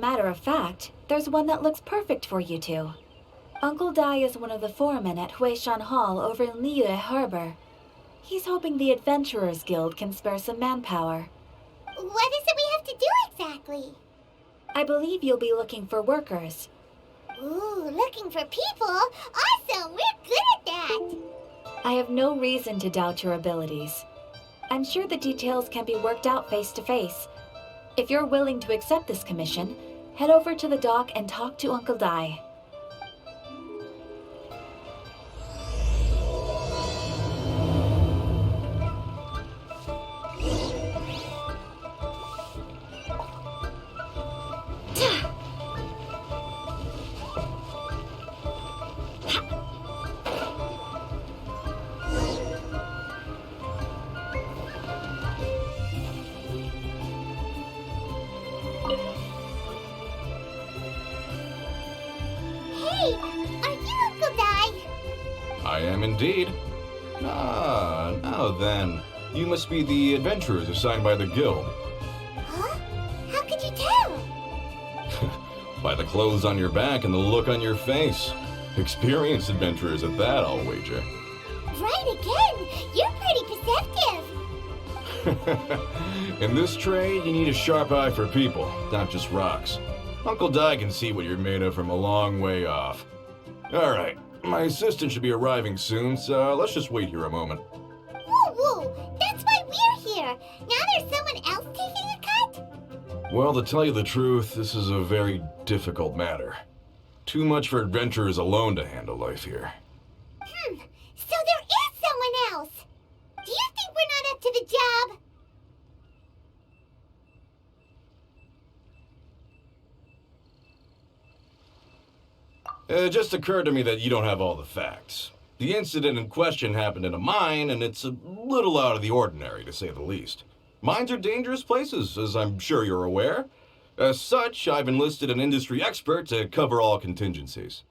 matter of fact, there's one that looks perfect for you two. Uncle Dai is one of the foremen at Huishan Hall over in Liyue Harbor. He's hoping the Adventurers Guild can spare some manpower. What is it we have to do exactly? I believe you'll be looking for workers. Ooh, looking for people? Awesome! We're good at that! I have no reason to doubt your abilities. I'm sure the details can be worked out face to face. If you're willing to accept this commission, head over to the dock and talk to Uncle Dai. Hey, are you Uncle Dai? I am indeed. Ah, now then. You must be the adventurers assigned by the guild. Huh? How could you tell? By the clothes on your back and the look on your face. Experienced adventurers at that, I'll wager. Right again! You're pretty perceptive! In this trade, you need a sharp eye for people, not just rocks. Uncle Dai can see what you're made of from a long way off. Alright, my assistant should be arriving soon, so let's just wait here a moment. Woo woo! That's why we're here! Now there's someone else taking a cut? Well, to tell you the truth, this is a very difficult matter. Too much for adventurers alone to handle life here. So there is someone else! Do you think we're not up to the job? It just occurred to me that you don't have all the facts. The incident in question happened in a mine, and it's a little out of the ordinary, to say the least. Mines are dangerous places, as I'm sure you're aware. As such, I've enlisted an industry expert to cover all contingencies.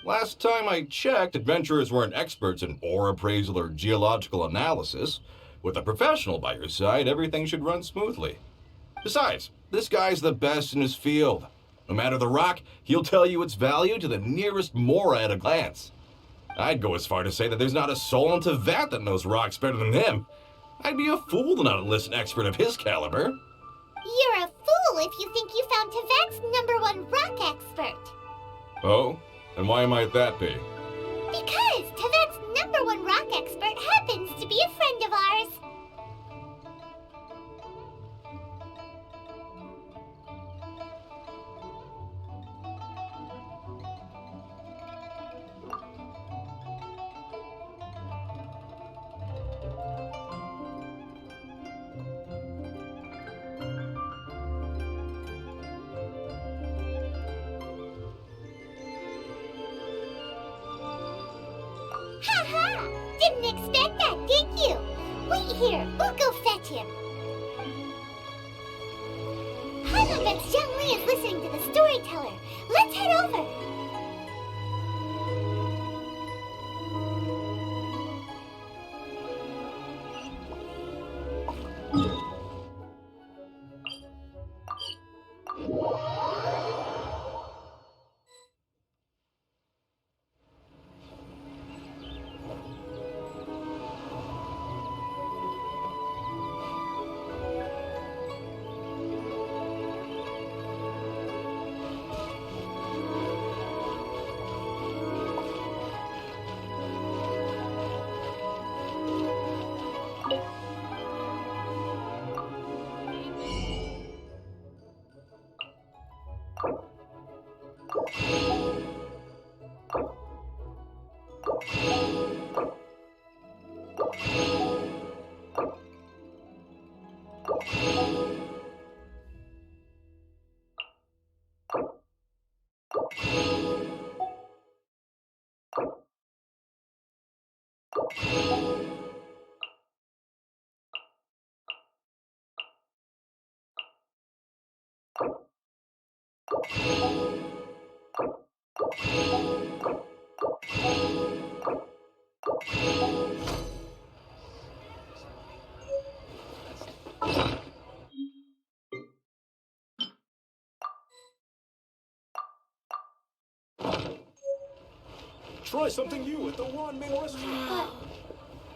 Last time I checked, adventurers weren't experts in ore appraisal or geological analysis. With a professional by your side, everything should run smoothly. Besides, this guy's the best in his field. No matter the rock, he'll tell you its value to the nearest mora at a glance. I'd go as far to say that there's not a soul in Teyvat that knows rocks better than him. I'd be a fool to not enlist an expert of his caliber. You're a fool if you think you found Teyvat's #1 rock expert. Oh? And why might that be? Because Teyvat's #1 rock expert happens to be a friend of ours. Ha! Didn't expect that, did you? Wait here, we'll go fetch him. Hanuman's Zheng Li is listening to the storyteller. Let's head over. try something new at the Wan Ming restaurant.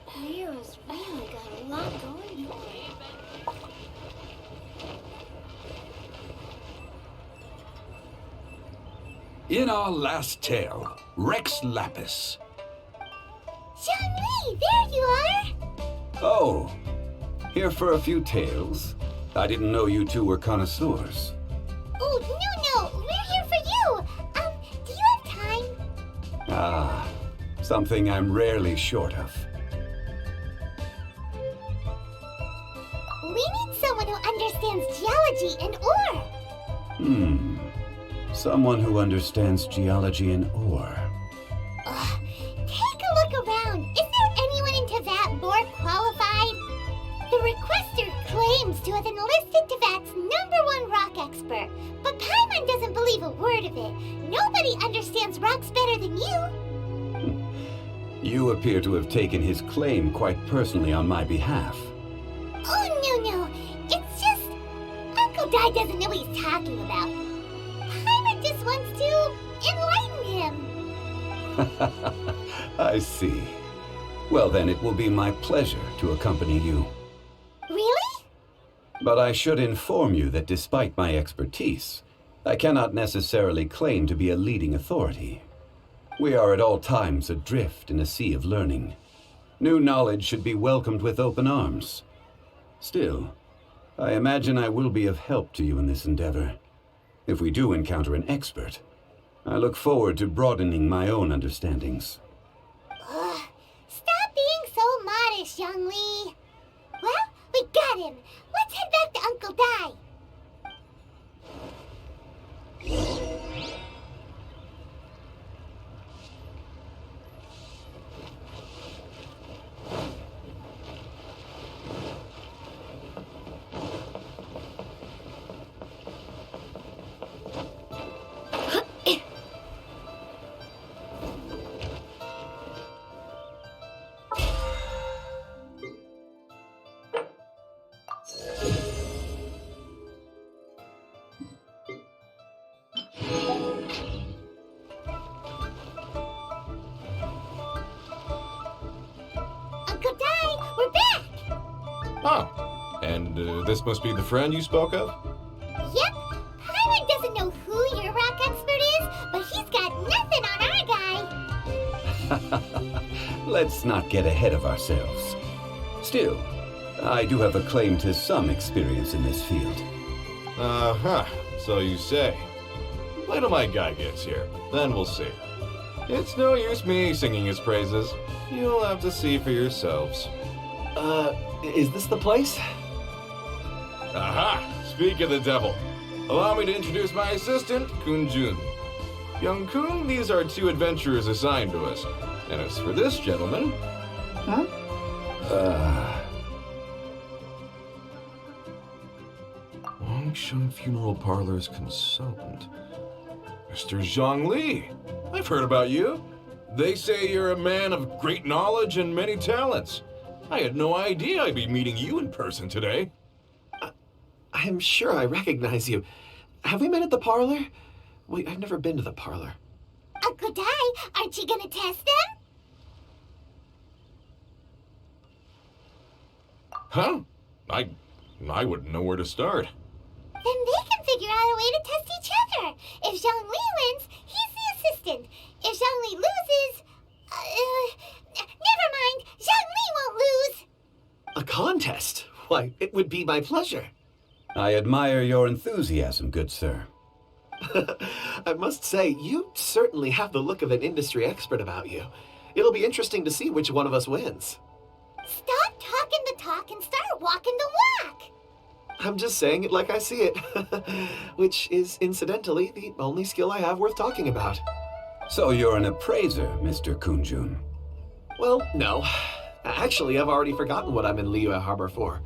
But Leo's really got a lot going for him. In our last tale, Rex Lapis. Zhongli, there you are! Oh, here for a few tales? I didn't know you two were connoisseurs. Oh, no, we're here for you! Do you have time? Ah, something I'm rarely short of. We need someone who understands geology and ore. Someone who understands geology and ore. Take a look around. Is there anyone in Teyvat more qualified? The requester claims to have enlisted Teyvat's #1 rock expert, but Paimon doesn't believe a word of it. Nobody understands rocks better than you. You appear to have taken his claim quite personally on my behalf. Oh, no. It's just... Uncle Dai doesn't know what he's talking about. Paimon just wants to enlighten him. I see. Well then, it will be my pleasure to accompany you. Really? But I should inform you that despite my expertise, I cannot necessarily claim to be a leading authority. We are at all times adrift in a sea of learning. New knowledge should be welcomed with open arms. Still, I imagine I will be of help to you in this endeavor. If we do encounter an expert, I look forward to broadening my own understandings. Stop being so modest, young Lee. Well, we got him. Let's head back to Uncle Dai. Uncle Dai, we're back! Oh, and this must be the friend you spoke of? Yep, Paimon doesn't know who your rock expert is, but he's got nothing on our guy. Let's not get ahead of ourselves. Still, I do have a claim to some experience in this field. Uh-huh, so you say. Wait till my guy gets here, then we'll see. It's no use me singing his praises. You'll have to see for yourselves. Is this the place? Aha! Speak of the devil. Allow me to introduce my assistant, Kun Jun. Young Kun, these are 2 adventurers assigned to us. And as for this gentleman... Longsheng Funeral Parlor's consultant. Mr. Zhang Li. I've heard about you. They say you're a man of great knowledge and many talents. I had no idea I'd be meeting you in person today. I'm sure I recognize you. Have we met at the parlor? Wait, I've never been to the parlor. Uncle Dai, aren't you gonna test them? Huh? I wouldn't know where to start. Then they can figure out a way to test each other. If Zhang Li wins, he's the assistant. If Zhang Li loses... never mind. Zhang Li won't lose. A contest? Why, it would be my pleasure. I admire your enthusiasm, good sir. I must say, you certainly have the look of an industry expert about you. It'll be interesting to see which one of us wins. Stop talking the talk and start walking the walk. I'm just saying it like I see it, which is incidentally the only skill I have worth talking about. So you're an appraiser, Mr. Kunjun. Well, no. Actually, I've already forgotten what I'm in Liyue Harbor for.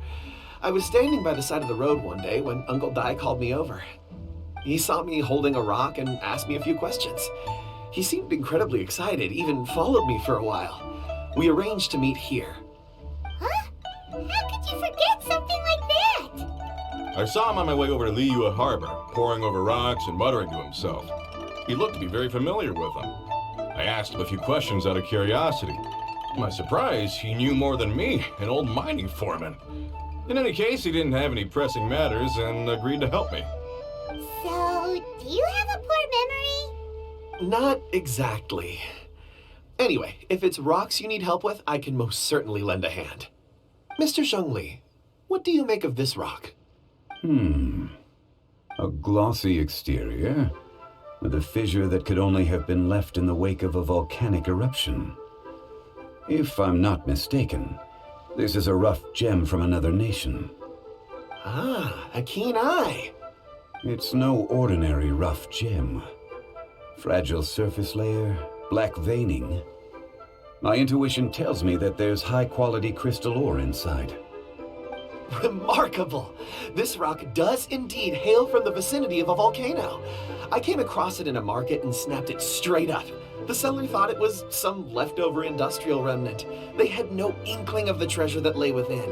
I was standing by the side of the road one day when Uncle Dai called me over. He saw me holding a rock and asked me a few questions. He seemed incredibly excited, even followed me for a while. We arranged to meet here. Huh? How could you forget something like that? I saw him on my way over to Liyue Harbor, poring over rocks and muttering to himself. He looked to be very familiar with them. I I asked him a few questions out of curiosity. To my surprise, he knew more than me, an old mining foreman. In any case, he didn't have any pressing matters and agreed to help me. So, do you have a poor memory? Not exactly. Anyway, if it's rocks you need help with, I can most certainly lend a hand. Mr. Zhongli, what do you make of this rock? A glossy exterior, with a fissure that could only have been left in the wake of a volcanic eruption. If I'm not mistaken, this is a rough gem from another nation. Ah, a keen eye. It's no ordinary rough gem. Fragile surface layer, black veining. My intuition tells me that there's high-quality crystal ore inside. Remarkable! This rock does indeed hail from the vicinity of a volcano. I came across it in a market and snapped it straight up. The seller thought it was some leftover industrial remnant. They had no inkling of the treasure that lay within.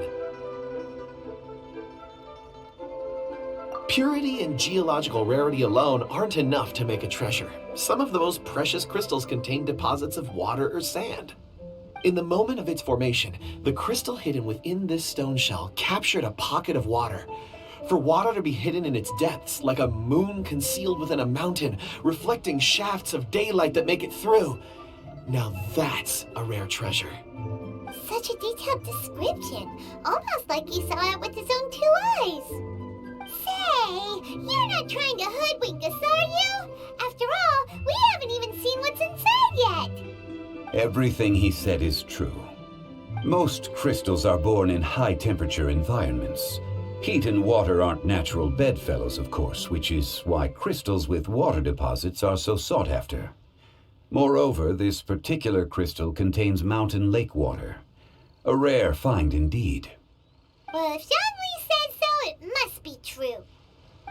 Purity and geological rarity alone aren't enough to make a treasure. Some of the most precious crystals contain deposits of water or sand. In the moment of its formation, the crystal hidden within this stone shell captured a pocket of water. For water to be hidden in its depths, like a moon concealed within a mountain, reflecting shafts of daylight that make it through. Now that's a rare treasure. Such a detailed description, almost like he saw it with his own 2 eyes. Say, you're not trying to hoodwink us, are you? After all, we haven't even seen what's inside yet. Everything he said is true. Most crystals are born in high-temperature environments. Heat and water aren't natural bedfellows, of course, which is why crystals with water deposits are so sought after. Moreover, this particular crystal contains mountain lake water. A rare find indeed. Well, if Zhongli says so, it must be true.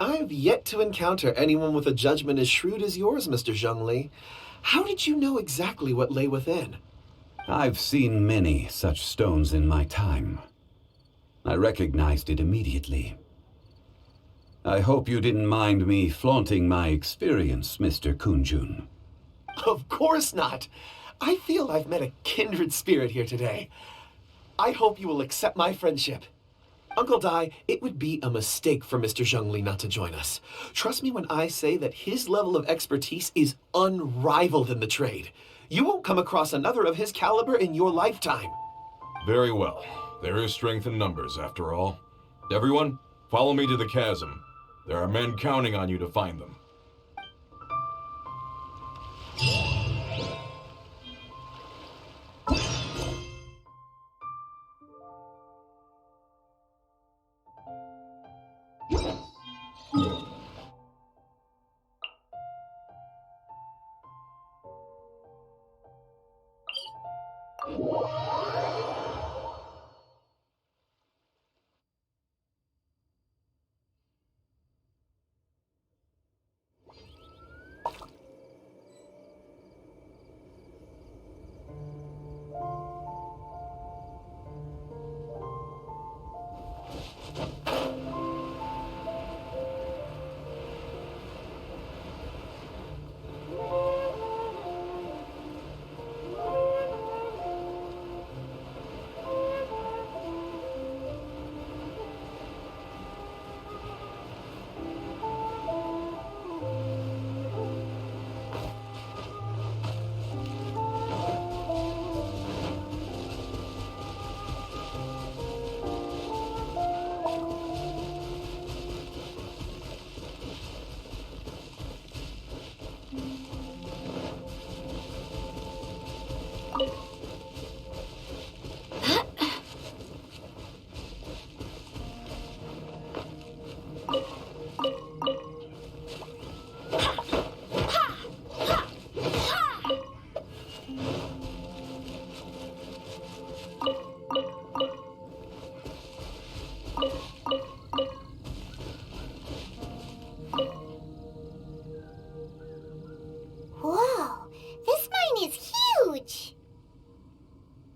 I've yet to encounter anyone with a judgment as shrewd as yours, Mr. Zhongli. How did you know exactly what lay within? I've seen many such stones in my time. I recognized it immediately. I hope you didn't mind me flaunting my experience, Mr. Kunjun. Of course not. I feel I've met a kindred spirit here today. I hope you will accept my friendship. Uncle Dai, it would be a mistake for Mr. Zhongli not to join us. Trust me when I say that his level of expertise is unrivaled in the trade. You won't come across another of his caliber in your lifetime. Very well. There is strength in numbers, after all. Everyone, follow me to the chasm. There are men counting on you to find them.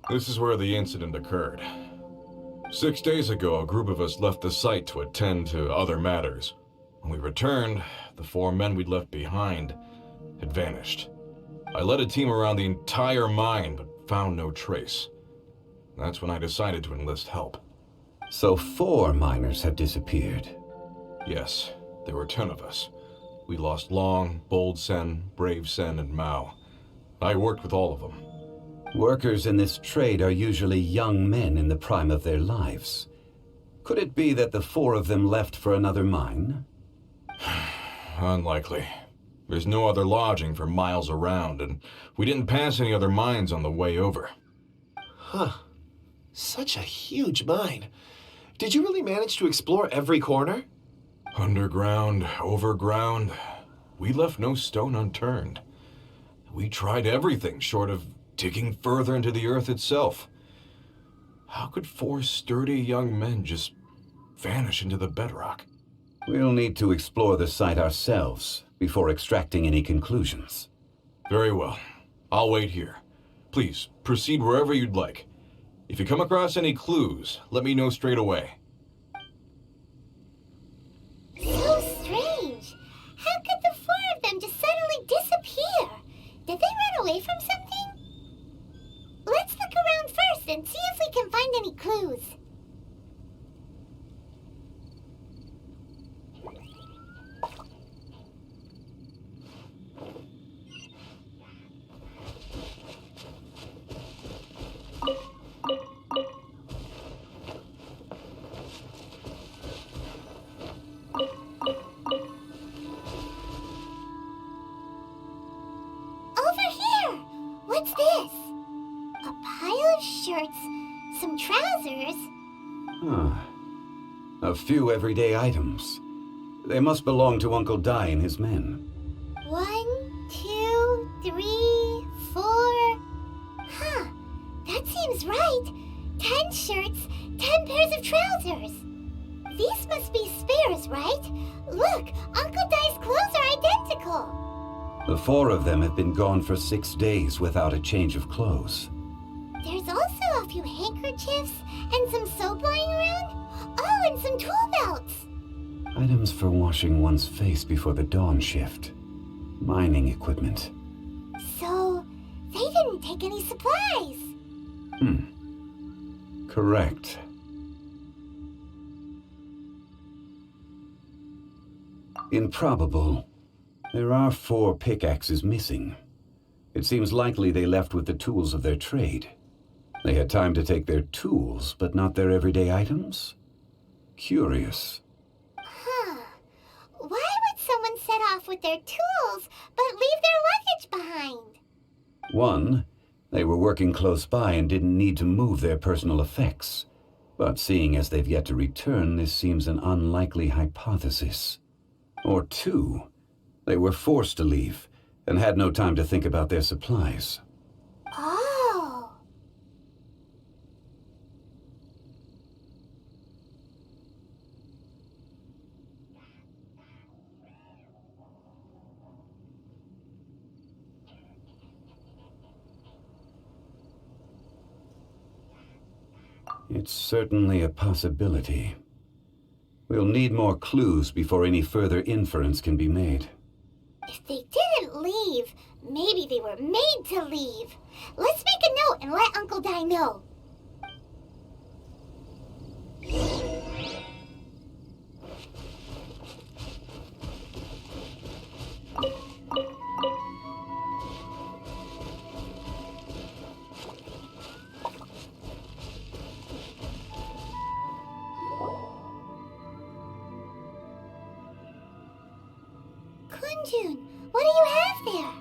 This is where the incident occurred. 6 days ago, a group of us left the site to attend to other matters. When we returned, the 4 men we'd left behind had vanished. I led a team around the entire mine, but found no trace. That's when I decided to enlist help. So 4 miners have disappeared. Yes, there were 10 of us. We lost Long, Bold Sen, Brave Sen, and Mao. I worked with all of them. Workers in this trade are usually young men in the prime of their lives. Could it be that the 4 of them left for another mine? Unlikely. There's no other lodging for miles around, and we didn't pass any other mines on the way over. Huh. Such a huge mine. Did you really manage to explore every corner? Underground, overground, we left no stone unturned. We tried everything short of digging further into the earth itself. How could 4 sturdy young men just vanish into the bedrock? We'll need to explore the site ourselves before extracting any conclusions. Very well. I'll wait here. Please, proceed wherever you'd like. If you come across any clues, let me know straight away. So strange. How could the 4 of them just suddenly disappear? Did they run away from something? Let's look around first and see if we can find any clues. Over here! What's this? A pile of shirts, some trousers. A few everyday items. They must belong to Uncle Dai and his men. 1, 2, 3, 4. Huh, that seems right. 10 shirts, 10 pairs of trousers. These must be spares, right? Look, Uncle Dai's clothes are identical. The 4 of them have been gone for 6 days without a change of clothes. There's also a few handkerchiefs and some soap lying around. Oh, and some tool belts. Items for washing one's face before the dawn shift. Mining equipment. So, they didn't take any supplies. Correct. Improbable. There are 4 pickaxes missing. It seems likely they left with the tools of their trade. They had time to take their tools, but not their everyday items? Curious. Huh. Why would someone set off with their tools, but leave their luggage behind? 1, they were working close by and didn't need to move their personal effects. But seeing as they've yet to return, this seems an unlikely hypothesis. Or 2, they were forced to leave and had no time to think about their supplies. Oh. It's certainly a possibility. We'll need more clues before any further inference can be made. If they didn't leave, maybe they were made to leave. Let's make a note and let Uncle Dai know. Kunjun, what do you have there?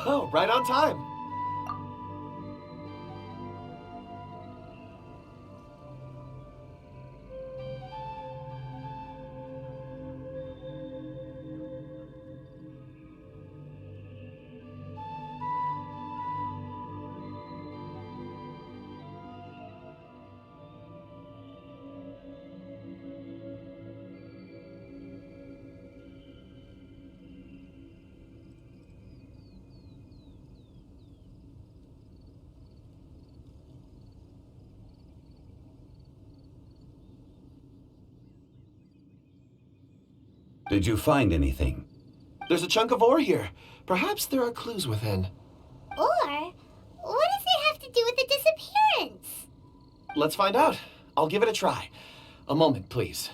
Oh, right on time. Did you find anything? There's a chunk of ore here. Perhaps there are clues within. Or, what does it have to do with the disappearance? Let's find out. I'll give it a try. A moment, please.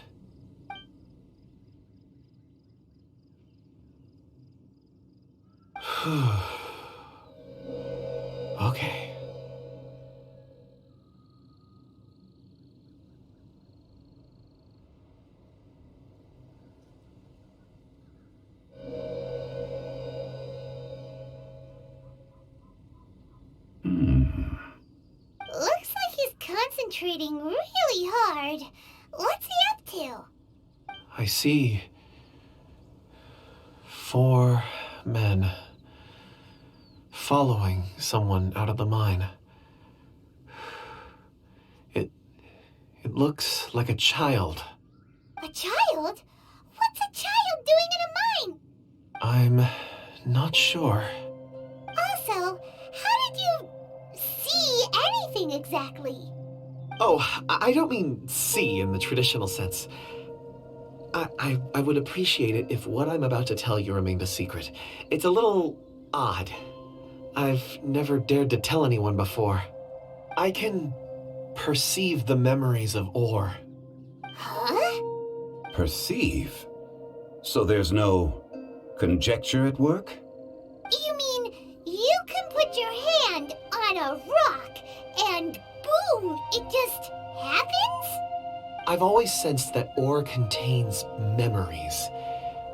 Okay. Looks like he's concentrating really hard. What's he up to? I see 4 men following someone out of the mine. It looks like a child. A child? What's a child doing in a mine? I'm not sure. Also, how did you see anything exactly? Oh, I don't mean see in the traditional sense. I would appreciate it if what I'm about to tell you remained a secret. It's a little odd. I've never dared to tell anyone before. I can perceive the memories of ore. Huh? Perceive? So there's no conjecture at work? You mean you can put your hand on a rock and boom, it just happens? I've always sensed that ore contains memories.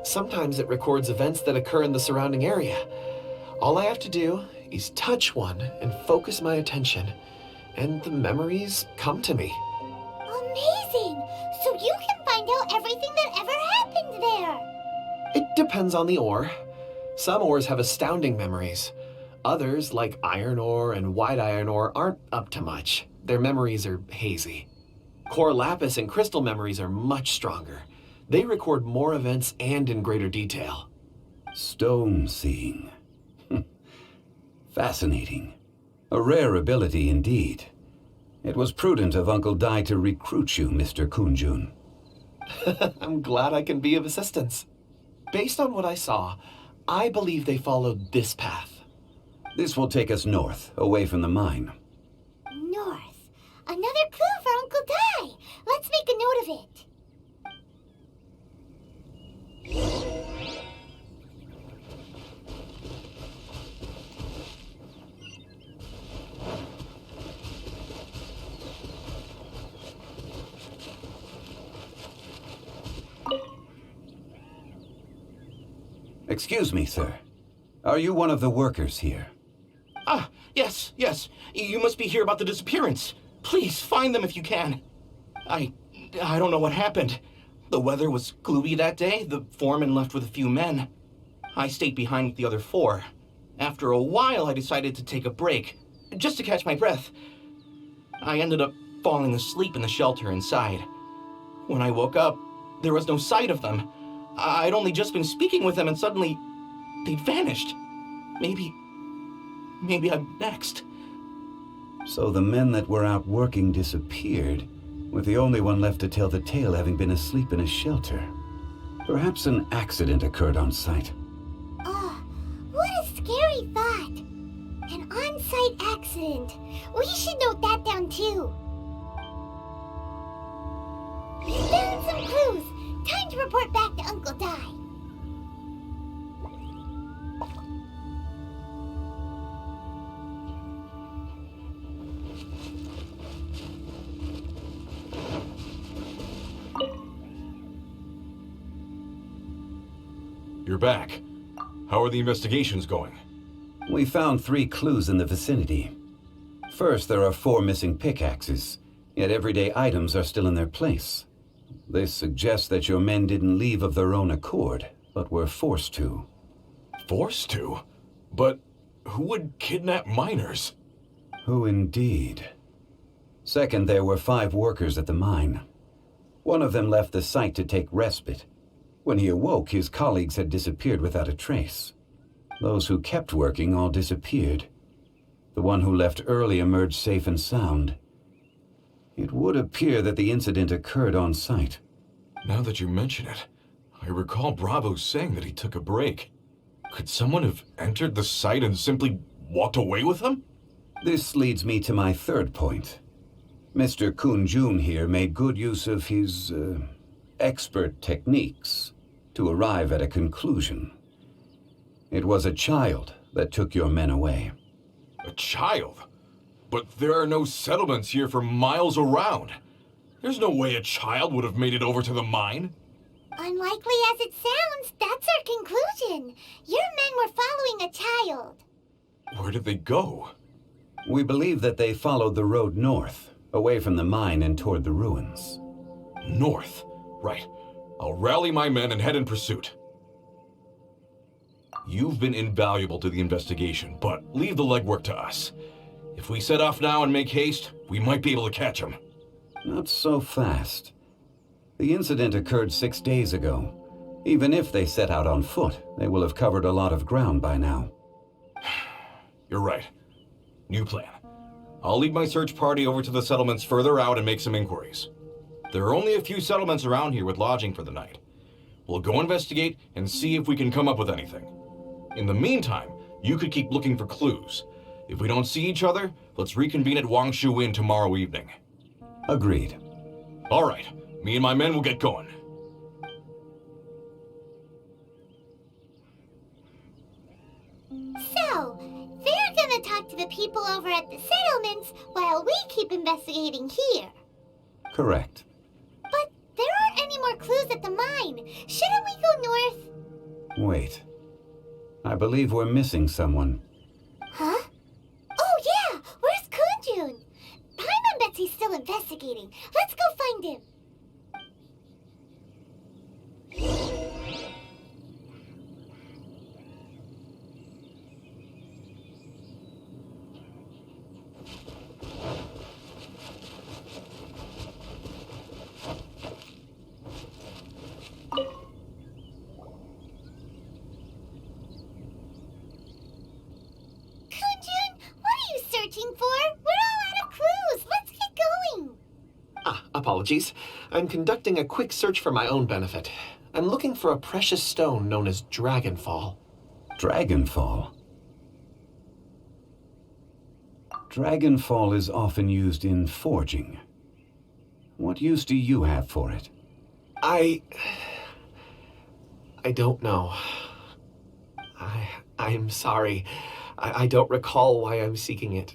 Sometimes it records events that occur in the surrounding area. All I have to do is touch one and focus my attention, and the memories come to me. Amazing! So you can find out everything that ever happened there. It depends on the ore. Some ores have astounding memories. Others, like iron ore and white iron ore, aren't up to much. Their memories are hazy. Core lapis and crystal memories are much stronger. They record more events and in greater detail. Stone seeing. Fascinating. A rare ability indeed. It was prudent of Uncle Dai to recruit you, Mr. Kunjun. I'm glad I can be of assistance. Based on what I saw, I believe they followed this path. This will take us north, away from the mine. North. Another clue for Uncle Dai. Let's make a note of it. Excuse me, sir. Are you one of the workers here? Ah, yes. You must be here about the disappearance. Please, find them if you can. I don't know what happened. The weather was gloomy that day. The foreman left with a few men. I stayed behind with the other 4. After a while, I decided to take a break, just to catch my breath. I ended up falling asleep in the shelter inside. When I woke up, there was no sight of them. I'd only just been speaking with them and suddenly they'd vanished. Maybe I'm next. So the men that were out working disappeared, with the only one left to tell the tale having been asleep in a shelter. Perhaps an accident occurred on site. Oh, what a scary thought. An on-site accident. We should note that down too. We found some clues. Time to report back to Uncle Dai. You're back. How are the investigations going? We found 3 clues in the vicinity. First, there are 4 missing pickaxes, yet everyday items are still in their place. This suggests that your men didn't leave of their own accord, but were forced to. Forced to? But who would kidnap miners? Who indeed? Second, there were 5 workers at the mine. One of them left the site to take respite. When he awoke, his colleagues had disappeared without a trace. Those who kept working all disappeared. The one who left early emerged safe and sound. It would appear that the incident occurred on site. Now that you mention it, I recall Bravo saying that he took a break. Could someone have entered the site and simply walked away with him? This leads me to my third point. Mr. Kun-jun here made good use of his, expert techniques to arrive at a conclusion. It was a child that took your men away. A child? But there are no settlements here for miles around. There's no way a child would have made it over to the mine. Unlikely as it sounds, that's our conclusion. Your men were following a child. Where did they go? We believe that they followed the road north, away from the mine and toward the ruins. North. Right. I'll rally my men and head in pursuit. You've been invaluable to the investigation, but leave the legwork to us. If we set off now and make haste, we might be able to catch him. Not so fast. The incident occurred 6 days ago. Even if they set out on foot, they will have covered a lot of ground by now. You're right. New plan. I'll lead my search party over to the settlements further out and make some inquiries. There are only a few settlements around here with lodging for the night. We'll go investigate and see if we can come up with anything. In the meantime, you could keep looking for clues. If we don't see each other, let's reconvene at Wangshu Inn tomorrow evening. Agreed. All right. Me and my men will get going. So, they're gonna talk to the people over at the settlements while we keep investigating here. Correct. But there aren't any more clues at the mine. Shouldn't we go north? Wait. I believe we're missing someone. Huh? Oh yeah! Where's Kunjun? Paimon bets he's still investigating. Let's go find him. Searching for? We're all out of clues. Let's get going. Apologies. I'm conducting a quick search for my own benefit. I'm looking for a precious stone known as Dragonfall. Dragonfall? Dragonfall is often used in forging. What use do you have for it? I don't know. I'm sorry. I don't recall why I'm seeking it.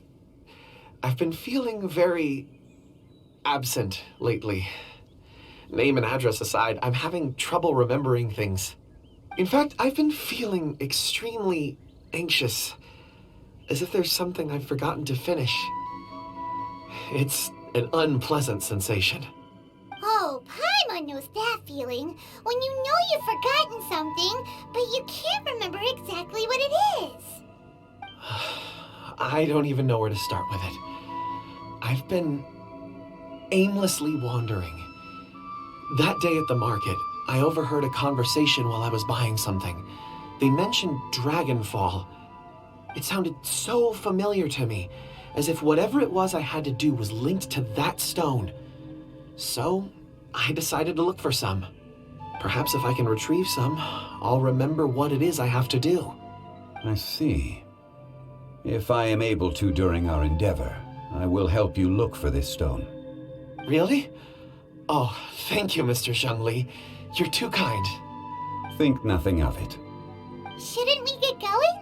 I've been feeling very absent lately. Name and address aside, I'm having trouble remembering things. In fact, I've been feeling extremely anxious, as if there's something I've forgotten to finish. It's an unpleasant sensation. Oh, Paimon knows that feeling. When you know you've forgotten something, but you can't remember exactly what it is. I don't even know where to start with it. I've been aimlessly wandering. That day at the market, I overheard a conversation while I was buying something. They mentioned Dragonfall. It sounded so familiar to me, as if whatever it was I had to do was linked to that stone. So, I decided to look for some. Perhaps if I can retrieve some, I'll remember what it is I have to do. I see. If I am able to during our endeavor, I will help you look for this stone. Really? Oh, thank you, Mr. Zhengli. You're too kind. Think nothing of it. Shouldn't we get going?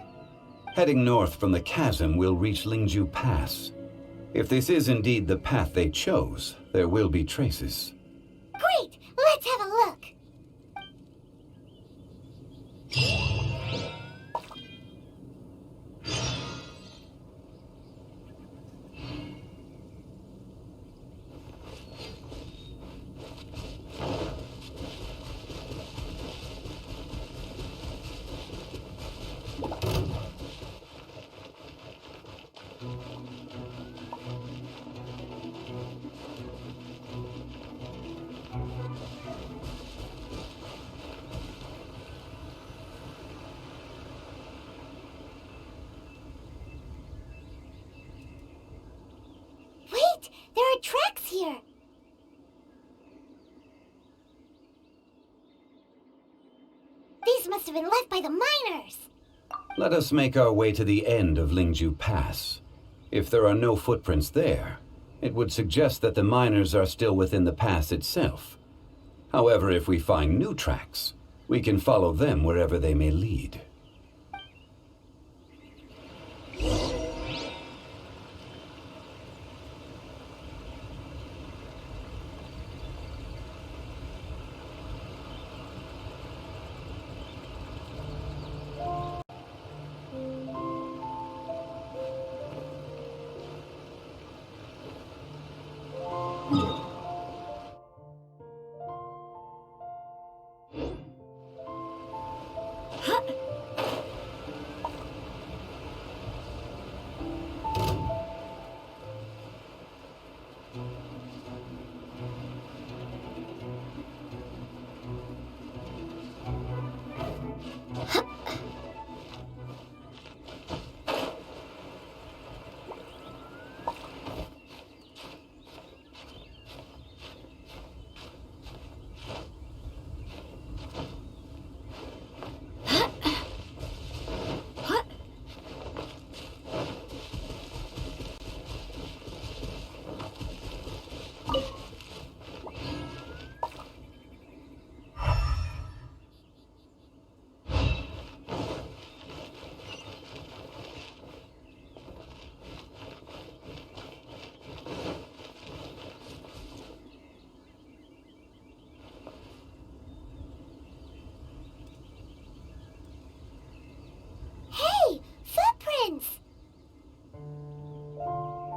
Heading north from the chasm, we'll reach Lingju Pass. If this is indeed the path they chose, there will be traces. Great! Let's have a look. Wait! There are tracks here! must have been left by the miners. Let us make our way to the end of Lingju Pass. If there are no footprints there, it would suggest that the miners are still within the pass itself. However, if we find new tracks, we can follow them wherever they may lead.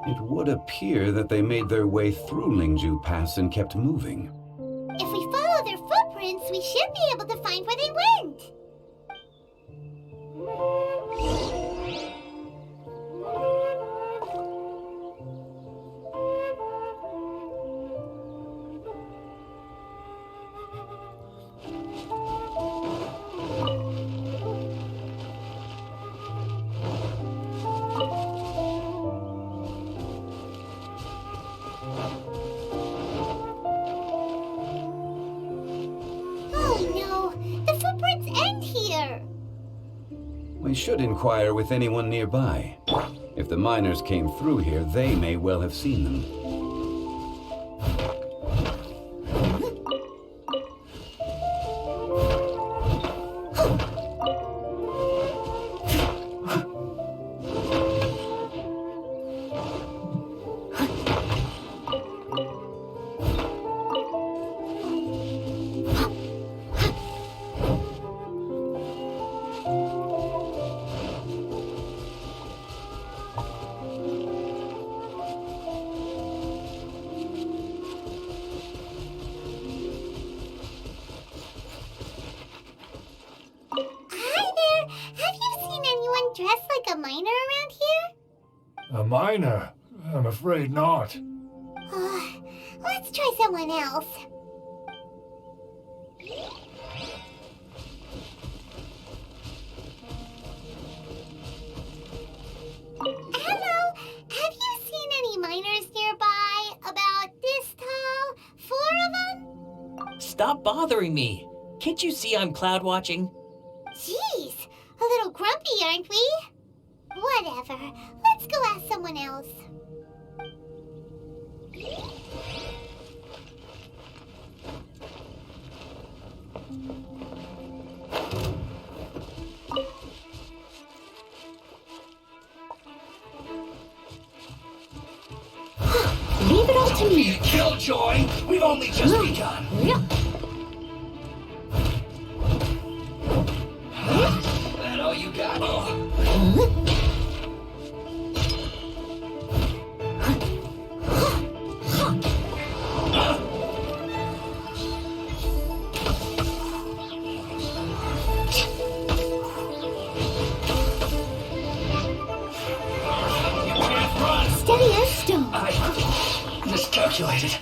It would appear that they made their way through Lingju Pass and kept moving. If we follow their footprints, we should be able to find where they went. We should inquire with anyone nearby. If the miners came through here, they may well have seen them. A miner? I'm afraid not. Let's try someone else. Hello, have you seen any miners nearby? About this tall? 4 of them? Stop bothering me. Can't you see I'm cloud watching? Jeez, a little grumpy, aren't we? Whatever. Let's go ask someone else. Leave it all to me. Killjoy! We've only just begun. That all you got? Steady as stone. I miscalculated.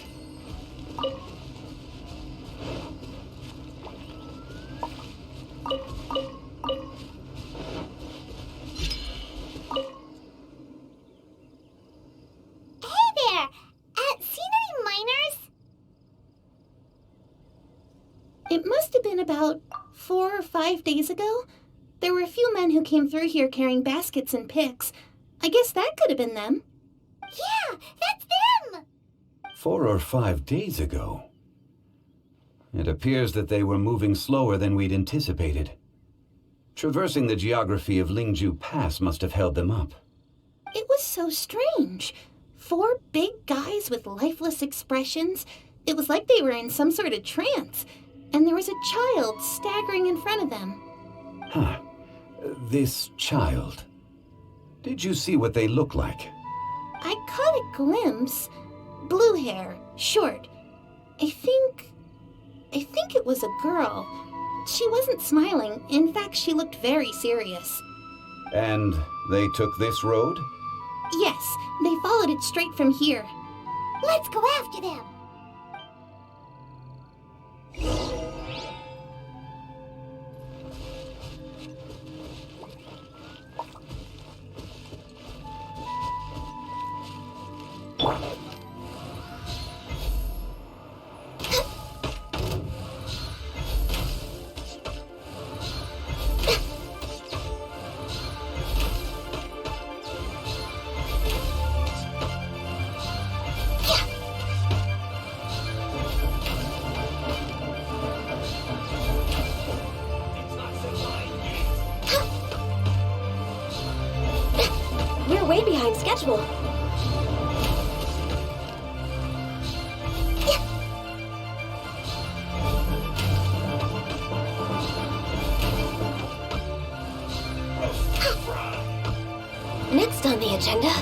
It must have been about 4 or 5 days ago? There were a few men who came through here carrying baskets and picks. I guess that could have been them. Yeah, that's them! 4 or 5 days ago. It appears that they were moving slower than we'd anticipated. Traversing the geography of Lingju Pass must have held them up. It was so strange. 4 big guys with lifeless expressions. It was like they were in some sort of trance. And there was a child staggering in front of them. Huh. This child. Did you see what they look like? I caught a glimpse. Blue hair, short. I think it was a girl. She wasn't smiling. In fact, she looked very serious. And they took this road? Yes, they followed it straight from here. Let's go after them! We're way behind schedule. Next on the agenda.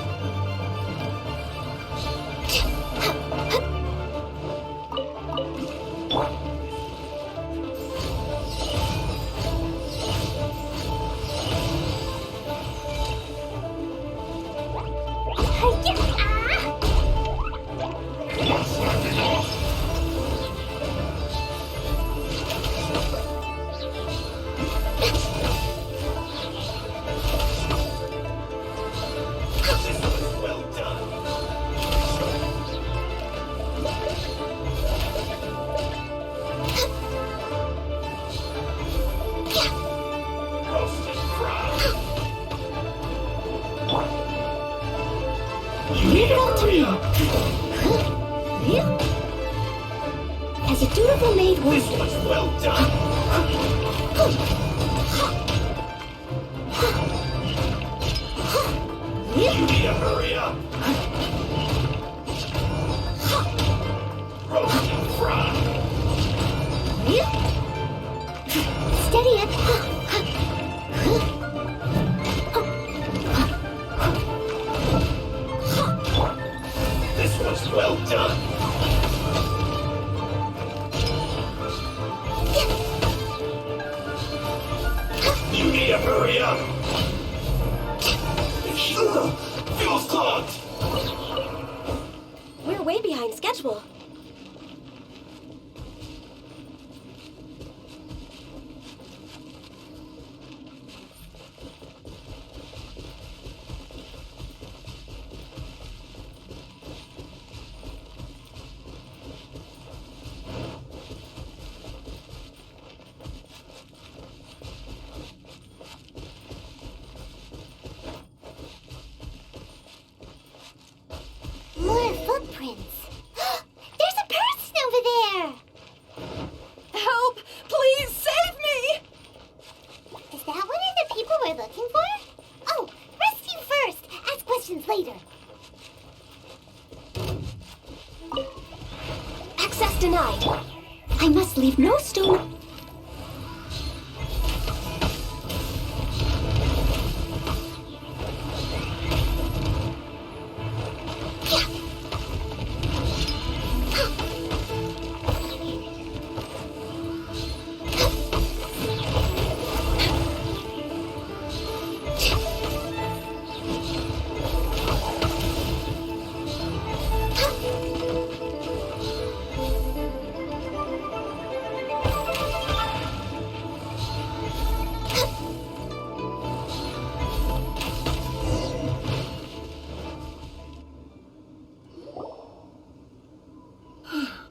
Leave it all to me. As a dutiful maid would. This was well done. You need to hurry up. Roast and fry. Steady it. This was well done. You need to hurry up. Fuel's clogged. We're way behind schedule. More footprints. There's a person over there! Help! Please save me! Is that one of the people we're looking for? Oh, rescue first! Ask questions later. Access denied. I must leave no stone.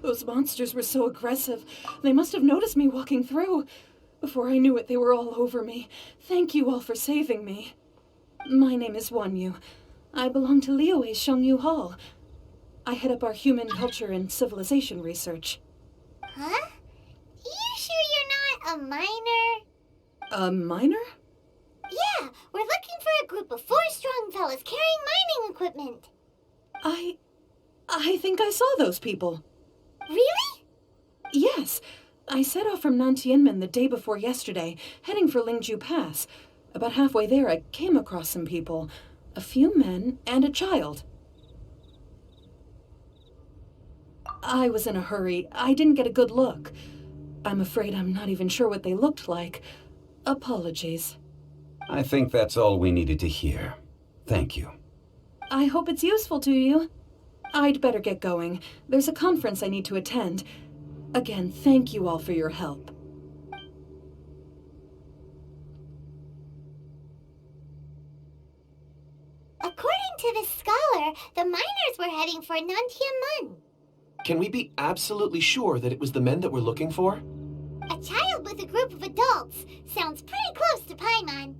Those monsters were so aggressive. They must have noticed me walking through. Before I knew it, they were all over me. Thank you all for saving me. My name is Wanyu. I belong to Liyue's Shangyu Hall. I head up our human culture and civilization research. Huh? You sure you're not a miner? A miner? Yeah, we're looking for a group of 4 strong fellas carrying mining equipment. I think I saw those people. Really? Yes. I set off from Nantianmen the day before yesterday, heading for Lingju Pass. About halfway there, I came across some people. A few men and a child. I was in a hurry. I didn't get a good look. I'm afraid I'm not even sure what they looked like. Apologies. I think that's all we needed to hear. Thank you. I hope it's useful to you. I'd better get going. There's a conference I need to attend. Again, thank you all for your help. According to the scholar, the miners were heading for Nantianmen. Can we be absolutely sure that it was the men that we're looking for? A child with a group of adults. Sounds pretty close to Paimon.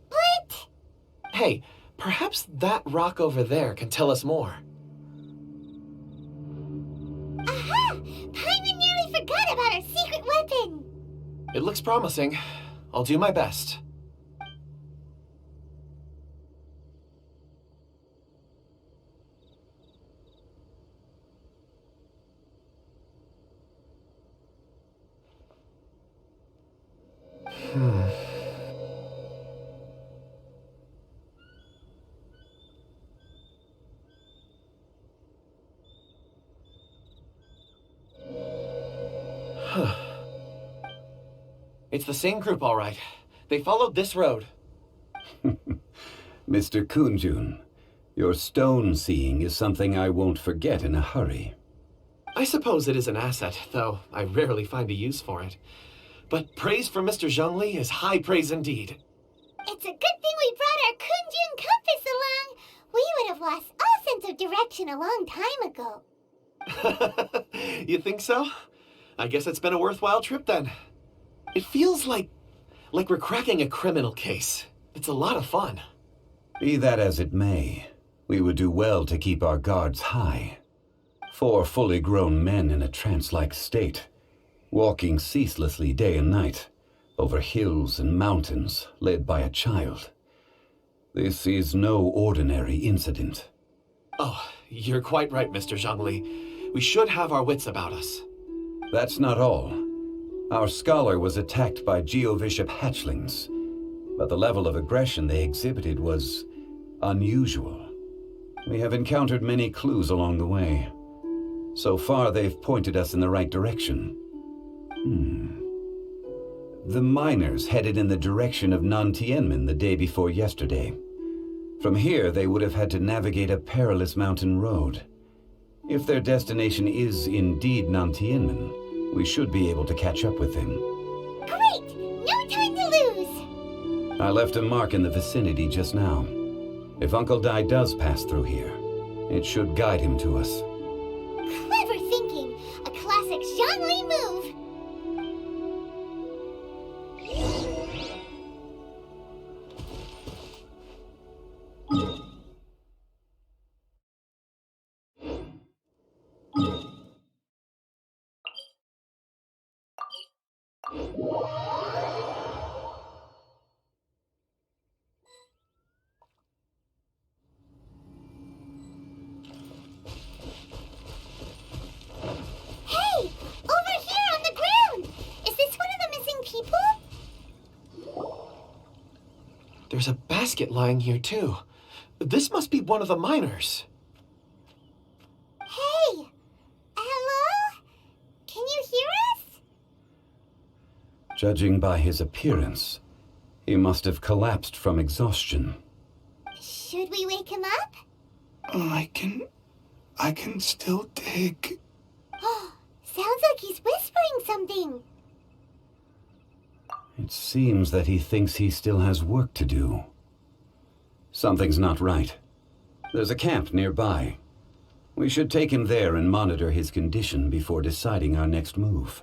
But... Hey, perhaps that rock over there can tell us more. Aha! Paimon nearly forgot about our secret weapon! It looks promising. I'll do my best. It's the same group, all right. They followed this road. Mr. Kunjun, your stone seeing is something I won't forget in a hurry. I suppose it is an asset, though I rarely find a use for it. But praise for Mr. Zhongli is high praise indeed. It's a good thing we brought our Kunjun compass along. We would have lost all sense of direction a long time ago. You think so? I guess it's been a worthwhile trip then. It feels like we're cracking a criminal case. It's a lot of fun. Be that as it may, we would do well to keep our guards high. 4 fully grown men in a trance-like state, walking ceaselessly day and night, over hills and mountains, led by a child. This is no ordinary incident. Oh, you're quite right, Mr. Zhongli. We should have our wits about us. That's not all. Our scholar was attacked by Geovishap hatchlings, but the level of aggression they exhibited was unusual. We have encountered many clues along the way. So far, they've pointed us in the right direction. The miners headed in the direction of Nantianmen the day before yesterday. From here, they would have had to navigate a perilous mountain road. If their destination is indeed Nantianmen, we should be able to catch up with them. Great! No time to lose! I left a mark in the vicinity just now. If Uncle Dai does pass through here, it should guide him to us. Clever thinking! A classic Zhongli move! There's a basket lying here, too. This must be one of the miners. Hey! Hello? Can you hear us? Judging by his appearance, he must have collapsed from exhaustion. Should we wake him up? I can still dig. Sounds like he's whispering something. It seems that he thinks he still has work to do. Something's not right. There's a camp nearby. We should take him there and monitor his condition before deciding our next move.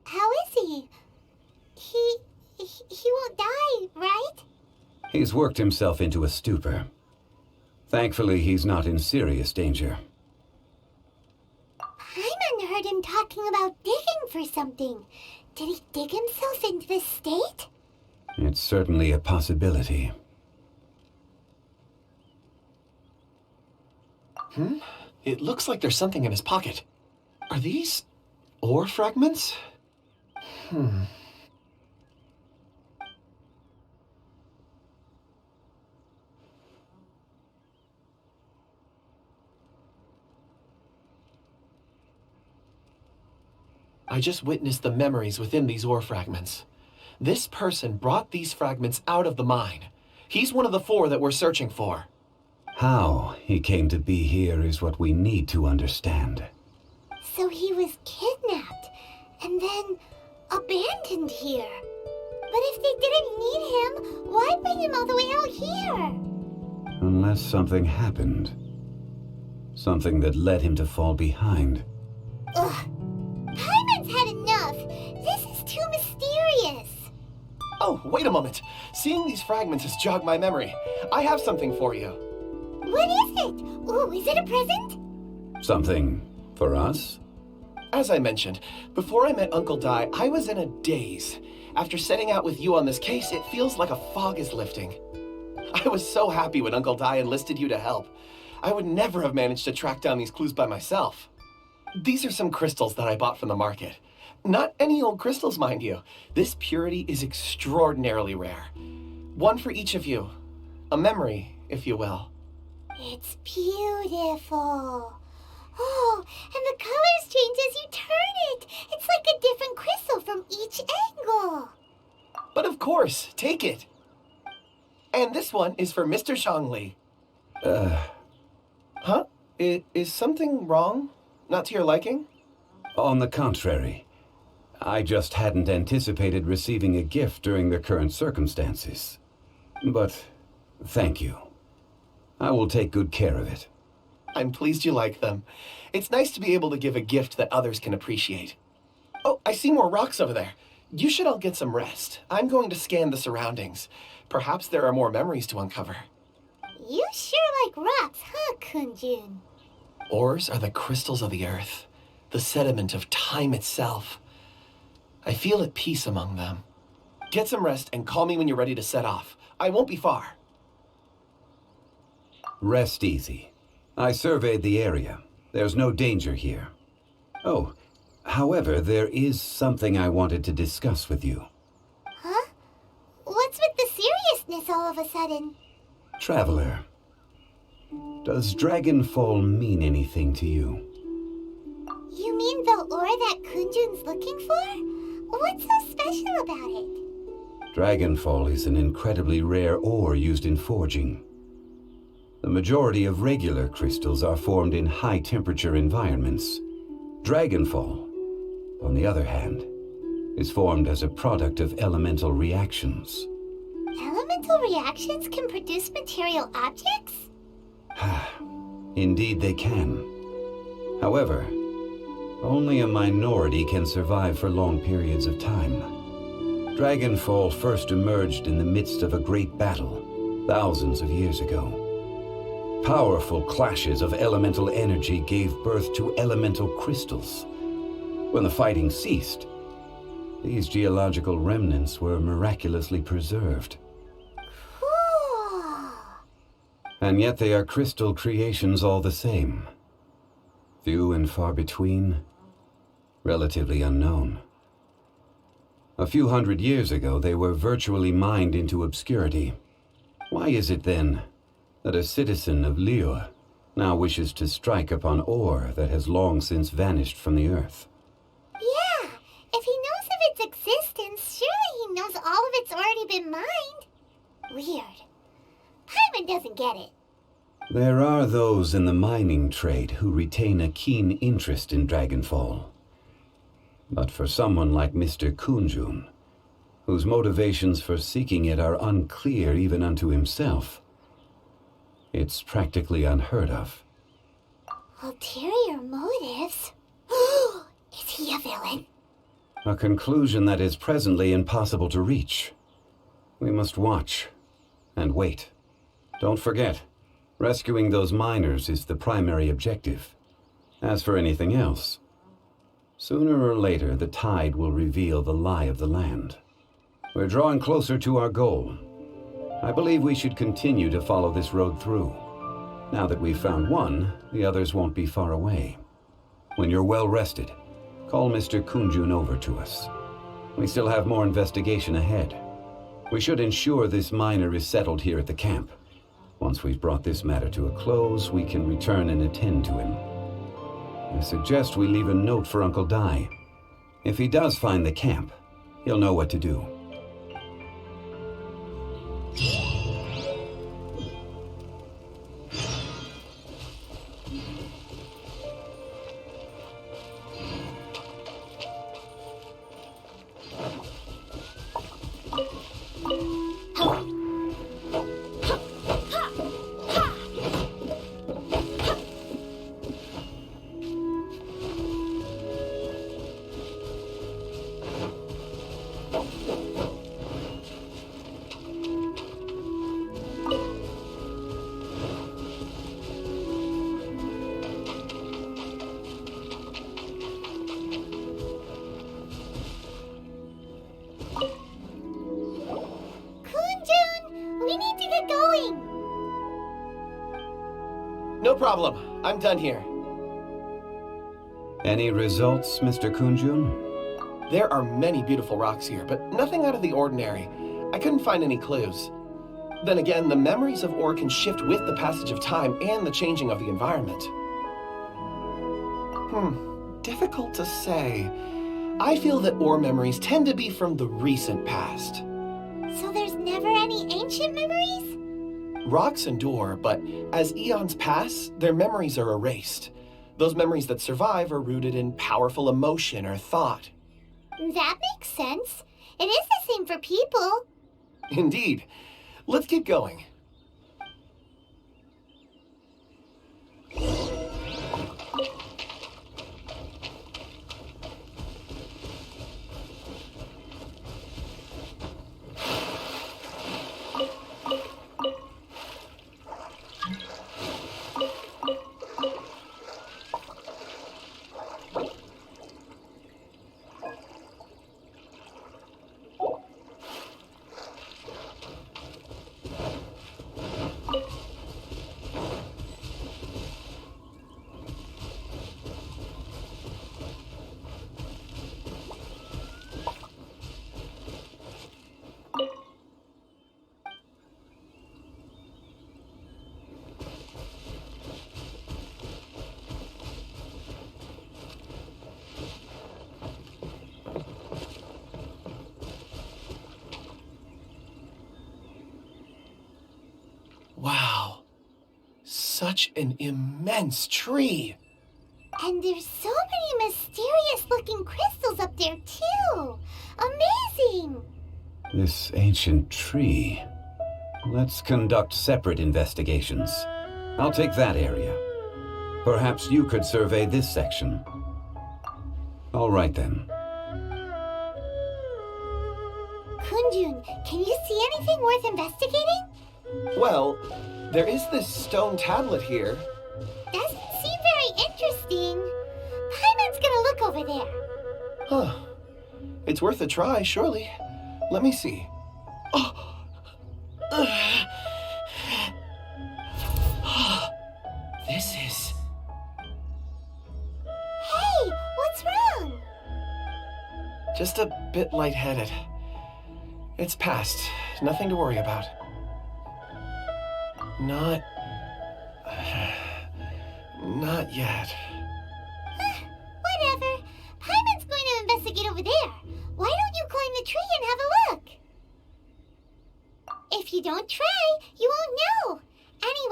How is he? He won't die, right? He's worked himself into a stupor. Thankfully, he's not in serious danger. Paimon heard him talking about digging for something. Did he dig himself into this state? It's certainly a possibility. It looks like there's something in his pocket. Are these ore fragments? I just witnessed the memories within these ore fragments. This person brought these fragments out of the mine. He's one of the 4 that we're searching for. How he came to be here is what we need to understand. So he was kidnapped and then abandoned here. But if they didn't need him, why bring him all the way out here? Unless something happened. Something that led him to fall behind. Ugh. Paimon's had enough. This is too mysterious. Oh, wait a moment. Seeing these fragments has jogged my memory. I have something for you. What is it? Ooh, is it a present? Something for us? As I mentioned, before I met Uncle Dai, I was in a daze. After setting out with you on this case, it feels like a fog is lifting. I was so happy when Uncle Dai enlisted you to help. I would never have managed to track down these clues by myself. These are some crystals that I bought from the market. Not any old crystals, mind you. This purity is extraordinarily rare. One for each of you. A memory, if you will. It's beautiful. Oh, and the colors change as you turn it. It's like a different crystal from each angle. But of course, take it. And this one is for Mr. Zhongli. Huh? Is something wrong? Not to your liking? On the contrary. I just hadn't anticipated receiving a gift during the current circumstances. But thank you. I will take good care of it. I'm pleased you like them. It's nice to be able to give a gift that others can appreciate. Oh, I see more rocks over there. You should all get some rest. I'm going to scan the surroundings. Perhaps there are more memories to uncover. You sure like rocks, huh, Kunjun? Ores are the crystals of the earth, the sediment of time itself. I feel at peace among them. Get some rest and call me when you're ready to set off. I won't be far. Rest easy. I surveyed the area. There's no danger here. Oh, however, there is something I wanted to discuss with you. Huh? What's with the seriousness all of a sudden? Traveler, does Dragonfall mean anything to you? You mean the ore that Kunjun's looking for? What's so special about it? Dragonfall is an incredibly rare ore used in forging. The majority of regular crystals are formed in high-temperature environments. Dragonfall, on the other hand, is formed as a product of elemental reactions. Elemental reactions can produce material objects? Indeed they can. However, only a minority can survive for long periods of time. Dragonfall first emerged in the midst of a great battle, thousands of years ago. Powerful clashes of elemental energy gave birth to elemental crystals. When the fighting ceased, these geological remnants were miraculously preserved. Cool. And yet they are crystal creations all the same. Few and far between, relatively unknown. A few hundred years ago, they were virtually mined into obscurity. Why is it then that a citizen of Liyue now wishes to strike upon ore that has long since vanished from the earth? Yeah, if he knows of its existence, surely he knows all of it's already been mined. Weird. Paimon doesn't get it. There are those in the mining trade who retain a keen interest in Dragonfall. But for someone like Mr. Kunjun, whose motivations for seeking it are unclear even unto himself, it's practically unheard of. Ulterior motives? Is he a villain? A conclusion that is presently impossible to reach. We must watch and wait. Don't forget, rescuing those miners is the primary objective. As for anything else, sooner or later the tide will reveal the lie of the land. We're drawing closer to our goal. I believe we should continue to follow this road through. Now that we've found one, the others won't be far away. When you're well rested, call Mr. Kunjun over to us. We still have more investigation ahead. We should ensure this miner is settled here at the camp. Once we've brought this matter to a close, we can return and attend to him. I suggest we leave a note for Uncle Dai. If he does find the camp, he'll know what to do. No problem. I'm done here. Any results, Mr. Kunjun? There are many beautiful rocks here, but nothing out of the ordinary. I couldn't find any clues. Then again, the memories of ore can shift with the passage of time and the changing of the environment. Difficult to say. I feel that ore memories tend to be from the recent past. So there's never any ancient memories? Rocks endure, but as eons pass, their memories are erased. Those memories that survive are rooted in powerful emotion or thought. That makes sense. It is the same for people. Indeed. Let's keep going. Wow. Such an immense tree. And there's so many mysterious-looking crystals up there, too. Amazing! This ancient tree. Let's conduct separate investigations. I'll take that area. Perhaps you could survey this section. All right, then. Kunjun, can you see anything worth investigating? Well, there is this stone tablet here. Doesn't seem very interesting. Paimon's gonna look over there. Huh. It's worth a try, surely. Let me see. Oh! This is... Hey, what's wrong? just a bit lightheaded. It's past. Nothing to worry about. Not yet. Whatever. Paimon's going to investigate over there. Why don't you climb the tree and have a look? If you don't try, you won't know.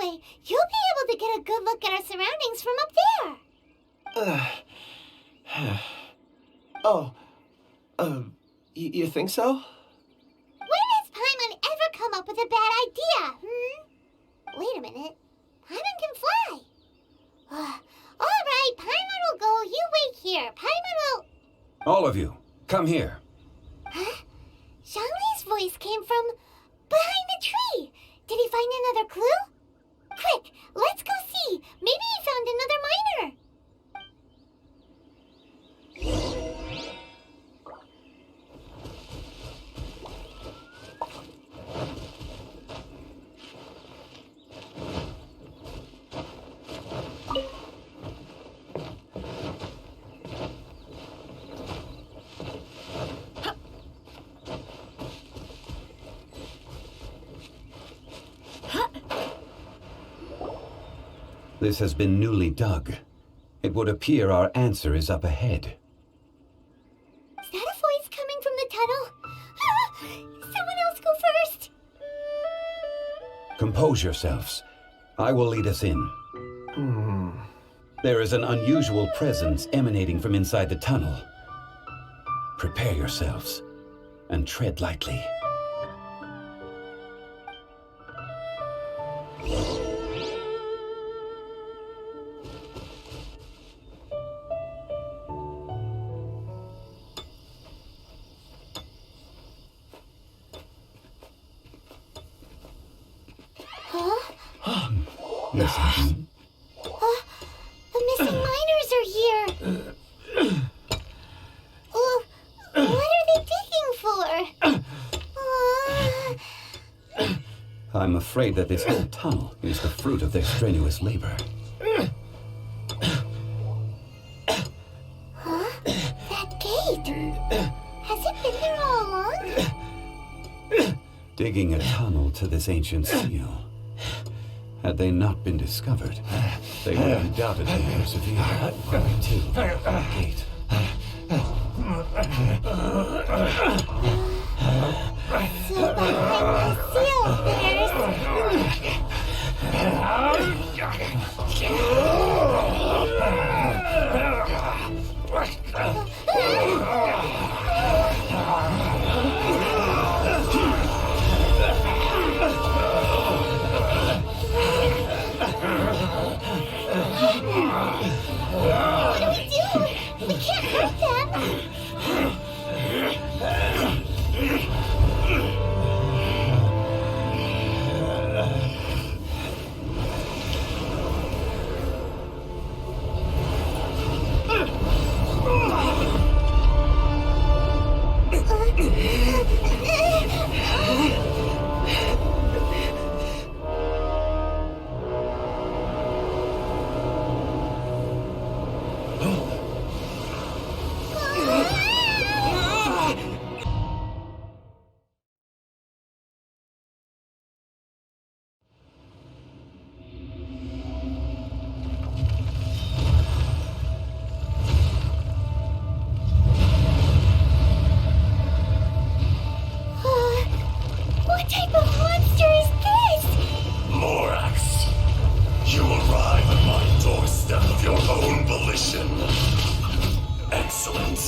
Anyway, you'll be able to get a good look at our surroundings from up there. You think so? When has Paimon ever come up with a bad idea, Wait a minute. Paimon can fly. All right, Paimon will go. You wait here. Paimon will... All of you, come here. Huh? Zhongli's voice came from behind the tree. Did he find another clue? Quick, let's go see. Maybe he found another miner. This has been newly dug. It would appear our answer is up ahead. Is that a voice coming from the tunnel? Someone else go first. Compose yourselves. I will lead us in. There is an unusual presence emanating from inside the tunnel. Prepare yourselves and tread lightly. Listen. The missing miners are here. What are they digging for? I'm afraid that this whole tunnel is the fruit of their strenuous labor. That gate. Has it been there all along? Digging a tunnel to this ancient seal. Had they not been discovered, they would undoubtedly persevere to the gate. So behind the seal, What do we do? We can't hurt them. What type of monster is this? Morax, you arrive at my doorstep of your own volition. Excellent.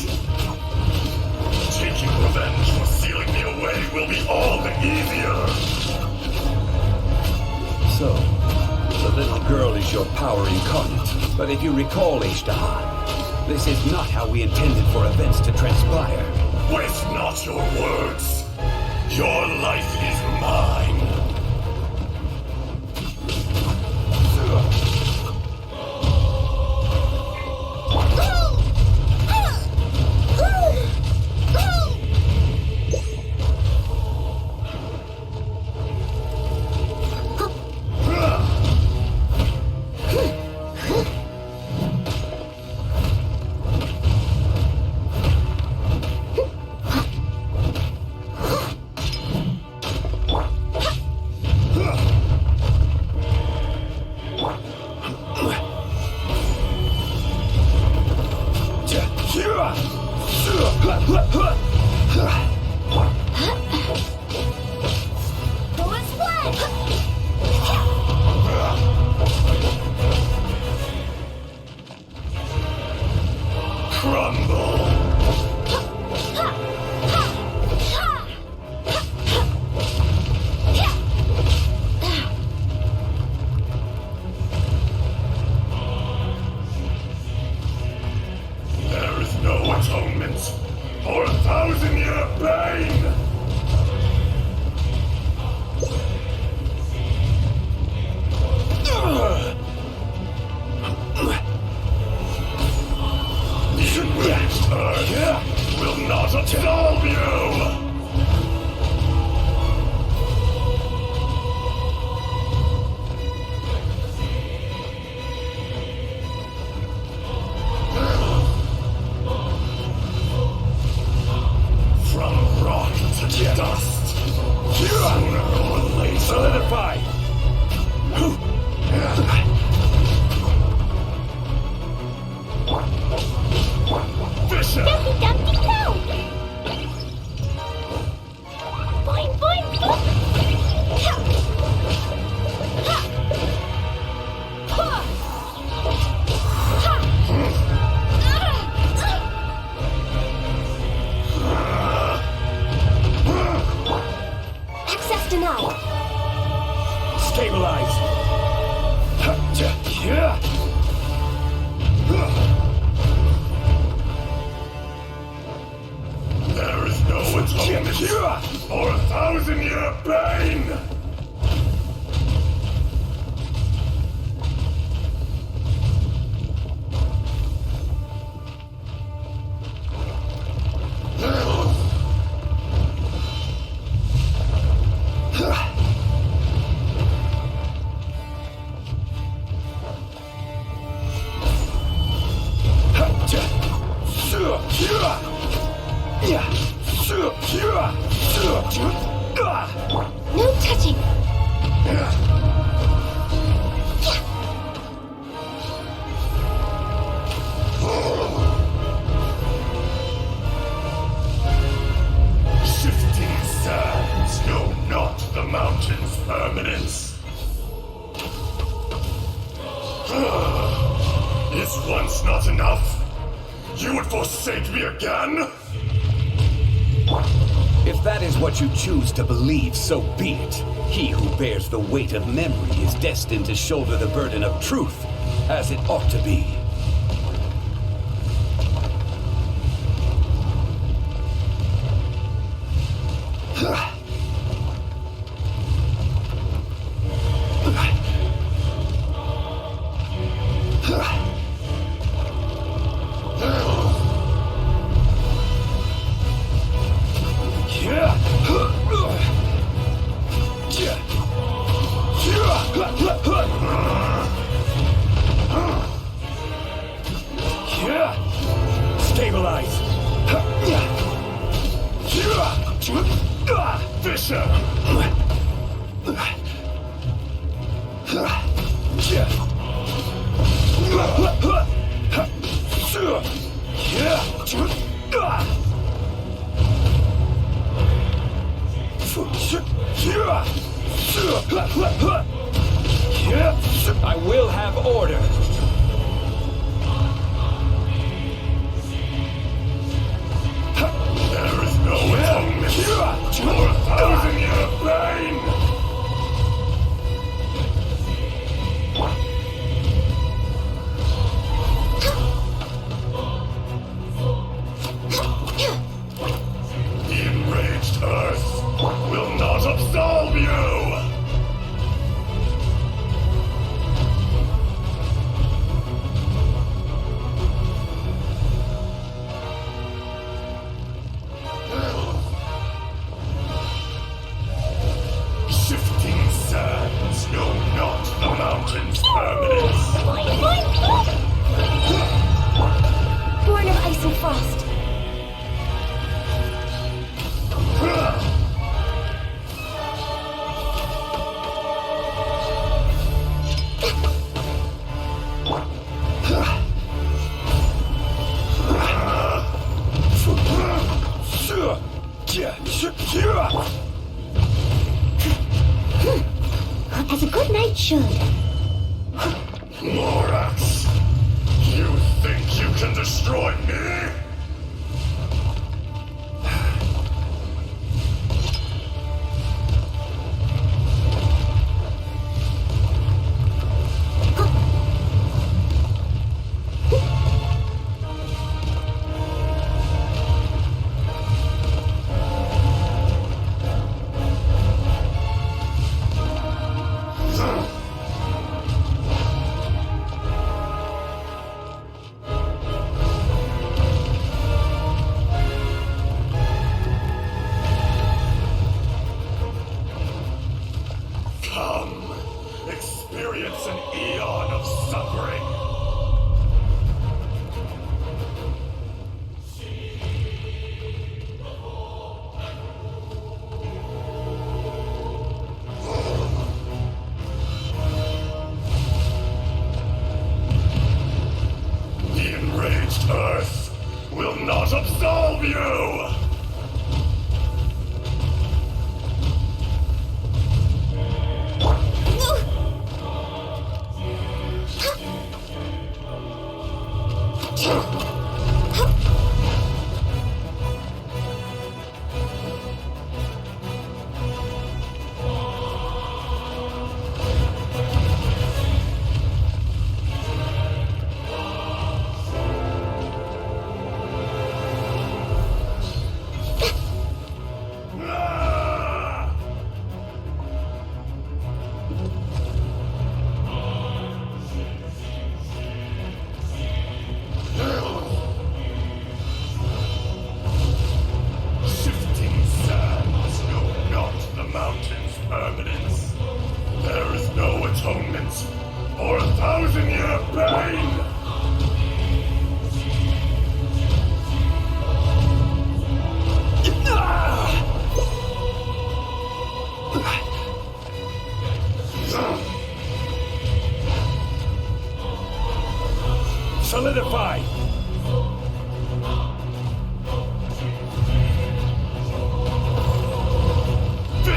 Taking revenge for sealing me away will be all the easier. So, the little girl is your power incarnate. But if you recall, Ishtar, this is not how we intended for events to transpire. Waste not your words. Your life is mine. you! From rock to dust. Sooner or later. Solidify! Fisher! Dumpty dumpty go! Boing boing boing! Ha! Ha! Ha! Ha! Access denied. Stabilize! There is no atonement for 1,000-year pain! No touching! Shifting sands know not the mountain's permanence. Is once not enough? You would forsake me again? If that is what you choose to believe, so be it. He who bears the weight of memory is destined to shoulder the burden of truth, as it ought to be. Stabilize! Fisher! I will have order. There is no atonement for 1,000-year pain! The enraged Earth will not absolve you! Shifting sands know not the mountain's permanence. Boing boing boing! Born of ice and frost. As a good knight should. Morax, you think you can destroy me?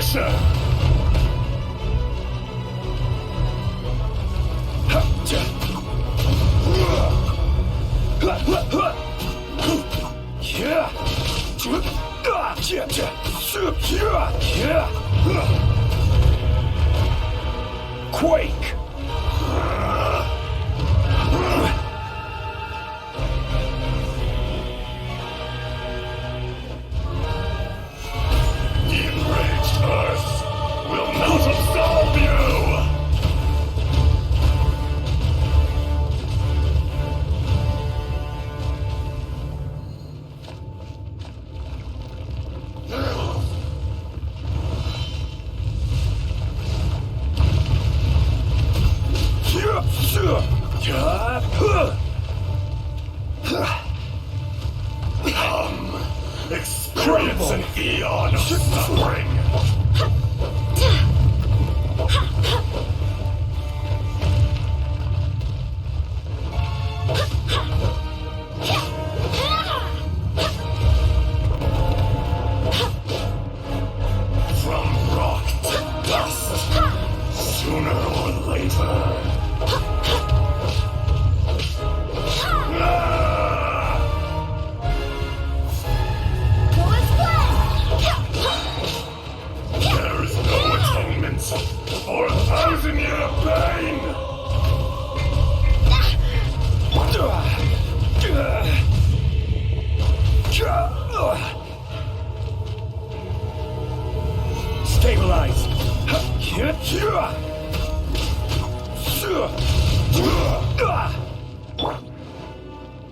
Fisher! Quake! The enraged Earth will not absolve you! Come, experience an eon of suffering. From rock to dust, sooner or later. There is no atonement for 1,000-year pain! Stabilize!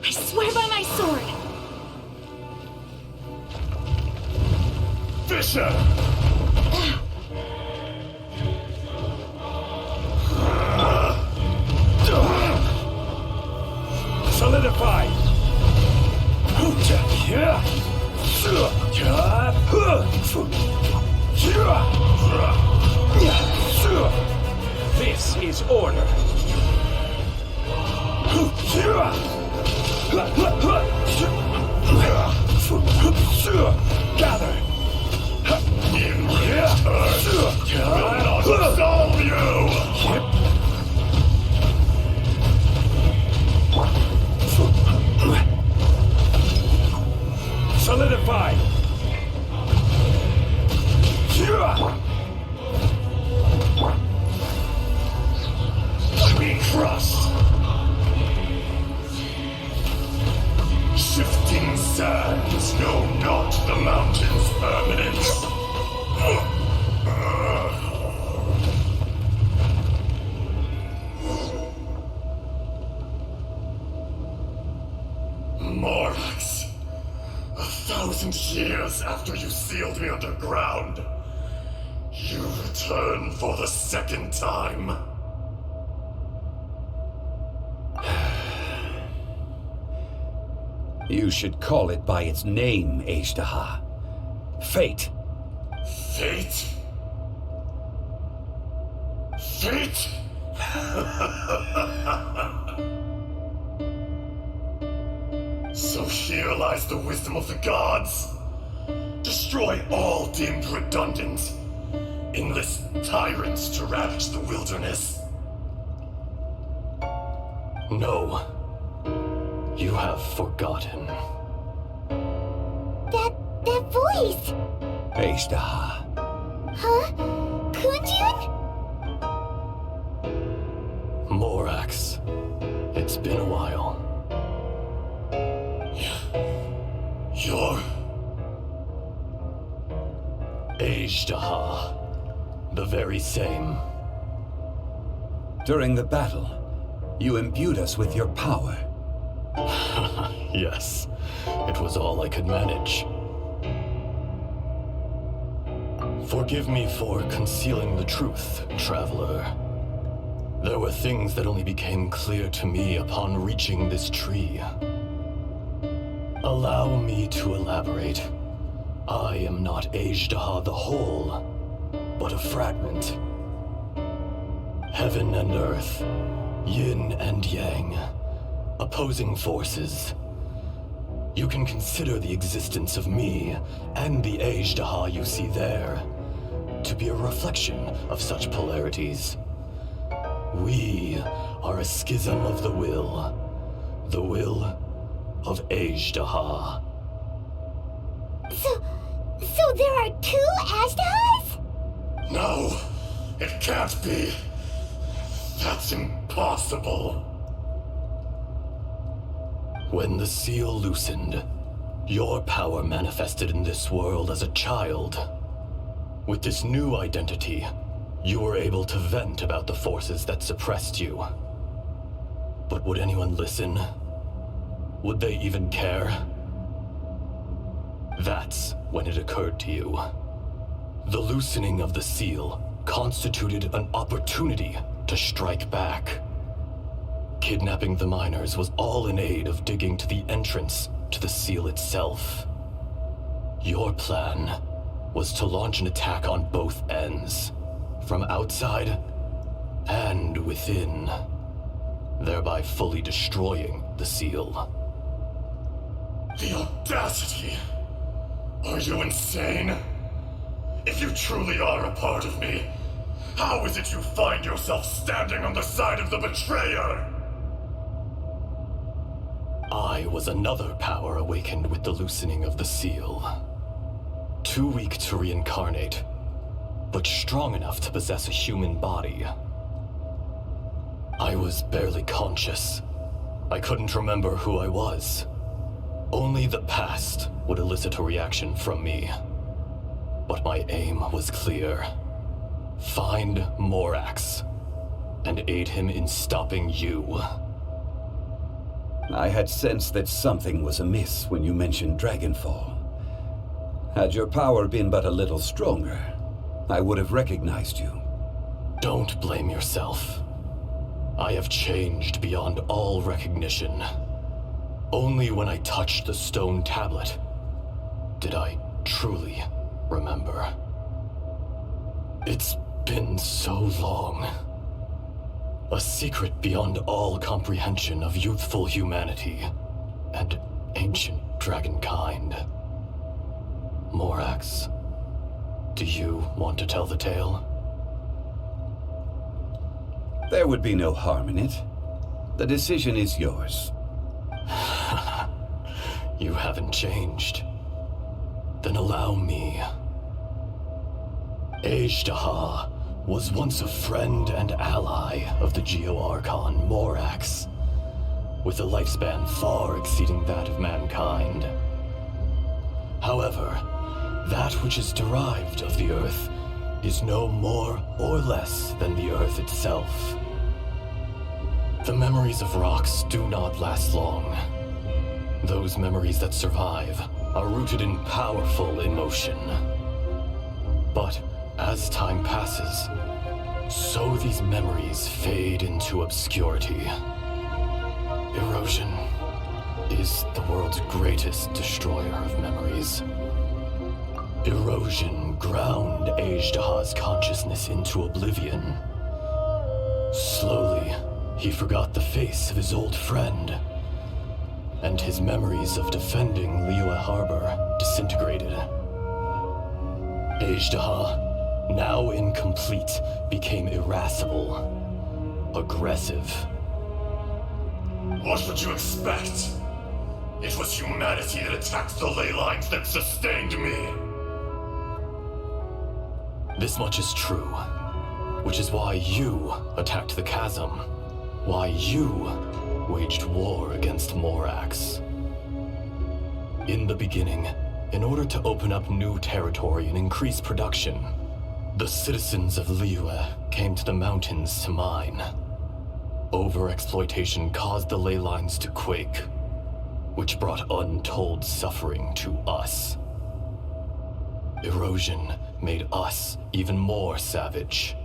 I swear by my sword! Fisher! Solidify! This is order. Gather. Enraged Earth will not absolve you! Solidify! Be crushed! Shifting sands know not the mountain's permanence. Morax, 1,000 years after you sealed me underground, you return for the second time. You should call it by its name, Ajdaha. Fate. Fate? Fate? So here lies the wisdom of the gods. Destroy all deemed redundant. Enlist tyrants to ravage the wilderness. No. You have forgotten. That voice! Ajdaha. Huh? Kunjun? Morax. It's been a while. You're... Ajdaha. The very same. During the battle, you imbued us with your power. Yes, it was all I could manage. Forgive me for concealing the truth, traveler. There were things that only became clear to me upon reaching this tree. Allow me to elaborate. I am not Ajdaha the whole, but a fragment. Heaven and earth, yin and yang, opposing forces. You can consider the existence of me and the Ajdaha you see there to be a reflection of such polarities. We are a schism of the will of Ajdaha. So there are two Ashdahas? No, it can't be. That's impossible. When the seal loosened, your power manifested in this world as a child. With this new identity, you were able to vent about the forces that suppressed you. But would anyone listen? Would they even care? That's when it occurred to you. The loosening of the seal constituted an opportunity to strike back. Kidnapping the miners was all in aid of digging to the entrance to the seal itself. Your plan was to launch an attack on both ends, from outside and within, thereby fully destroying the seal. The audacity! Are you insane? If you truly are a part of me, how is it you find yourself standing on the side of the betrayer? I was another power awakened with the loosening of the seal. Too weak to reincarnate, but strong enough to possess a human body. I was barely conscious. I couldn't remember who I was. Only the past would elicit a reaction from me. But my aim was clear. Find Morax, and aid him in stopping you. I had sensed that something was amiss when you mentioned Dragonfall. Had your power been but a little stronger, I would have recognized you. Don't blame yourself. I have changed beyond all recognition. Only when I touched the stone tablet did I truly remember. It's been so long. A secret beyond all comprehension of youthful humanity and ancient dragonkind. Morax, do you want to tell the tale? There would be no harm in it. The decision is yours. You haven't changed. Then allow me. Ajdaha was once a friend and ally of the Geo-Archon Morax, with a lifespan far exceeding that of mankind. However, that which is derived of the Earth is no more or less than the Earth itself. The memories of rocks do not last long. Those memories that survive are rooted in powerful emotion. But as time passes, so these memories fade into obscurity. Erosion is the world's greatest destroyer of memories. Erosion ground Ajdaha's consciousness into oblivion. Slowly, he forgot the face of his old friend, and his memories of defending Liyue Harbor disintegrated. Ajdaha, now incomplete, became irascible, aggressive. What would you expect? It was humanity that attacked the ley lines that sustained me. This much is true, which is why you attacked the chasm, why you waged war against Morax. In the beginning, in order to open up new territory and increase production, the citizens of Liyue came to the mountains to mine. Overexploitation caused the ley lines to quake, which brought untold suffering to us. Erosion made us even more savage.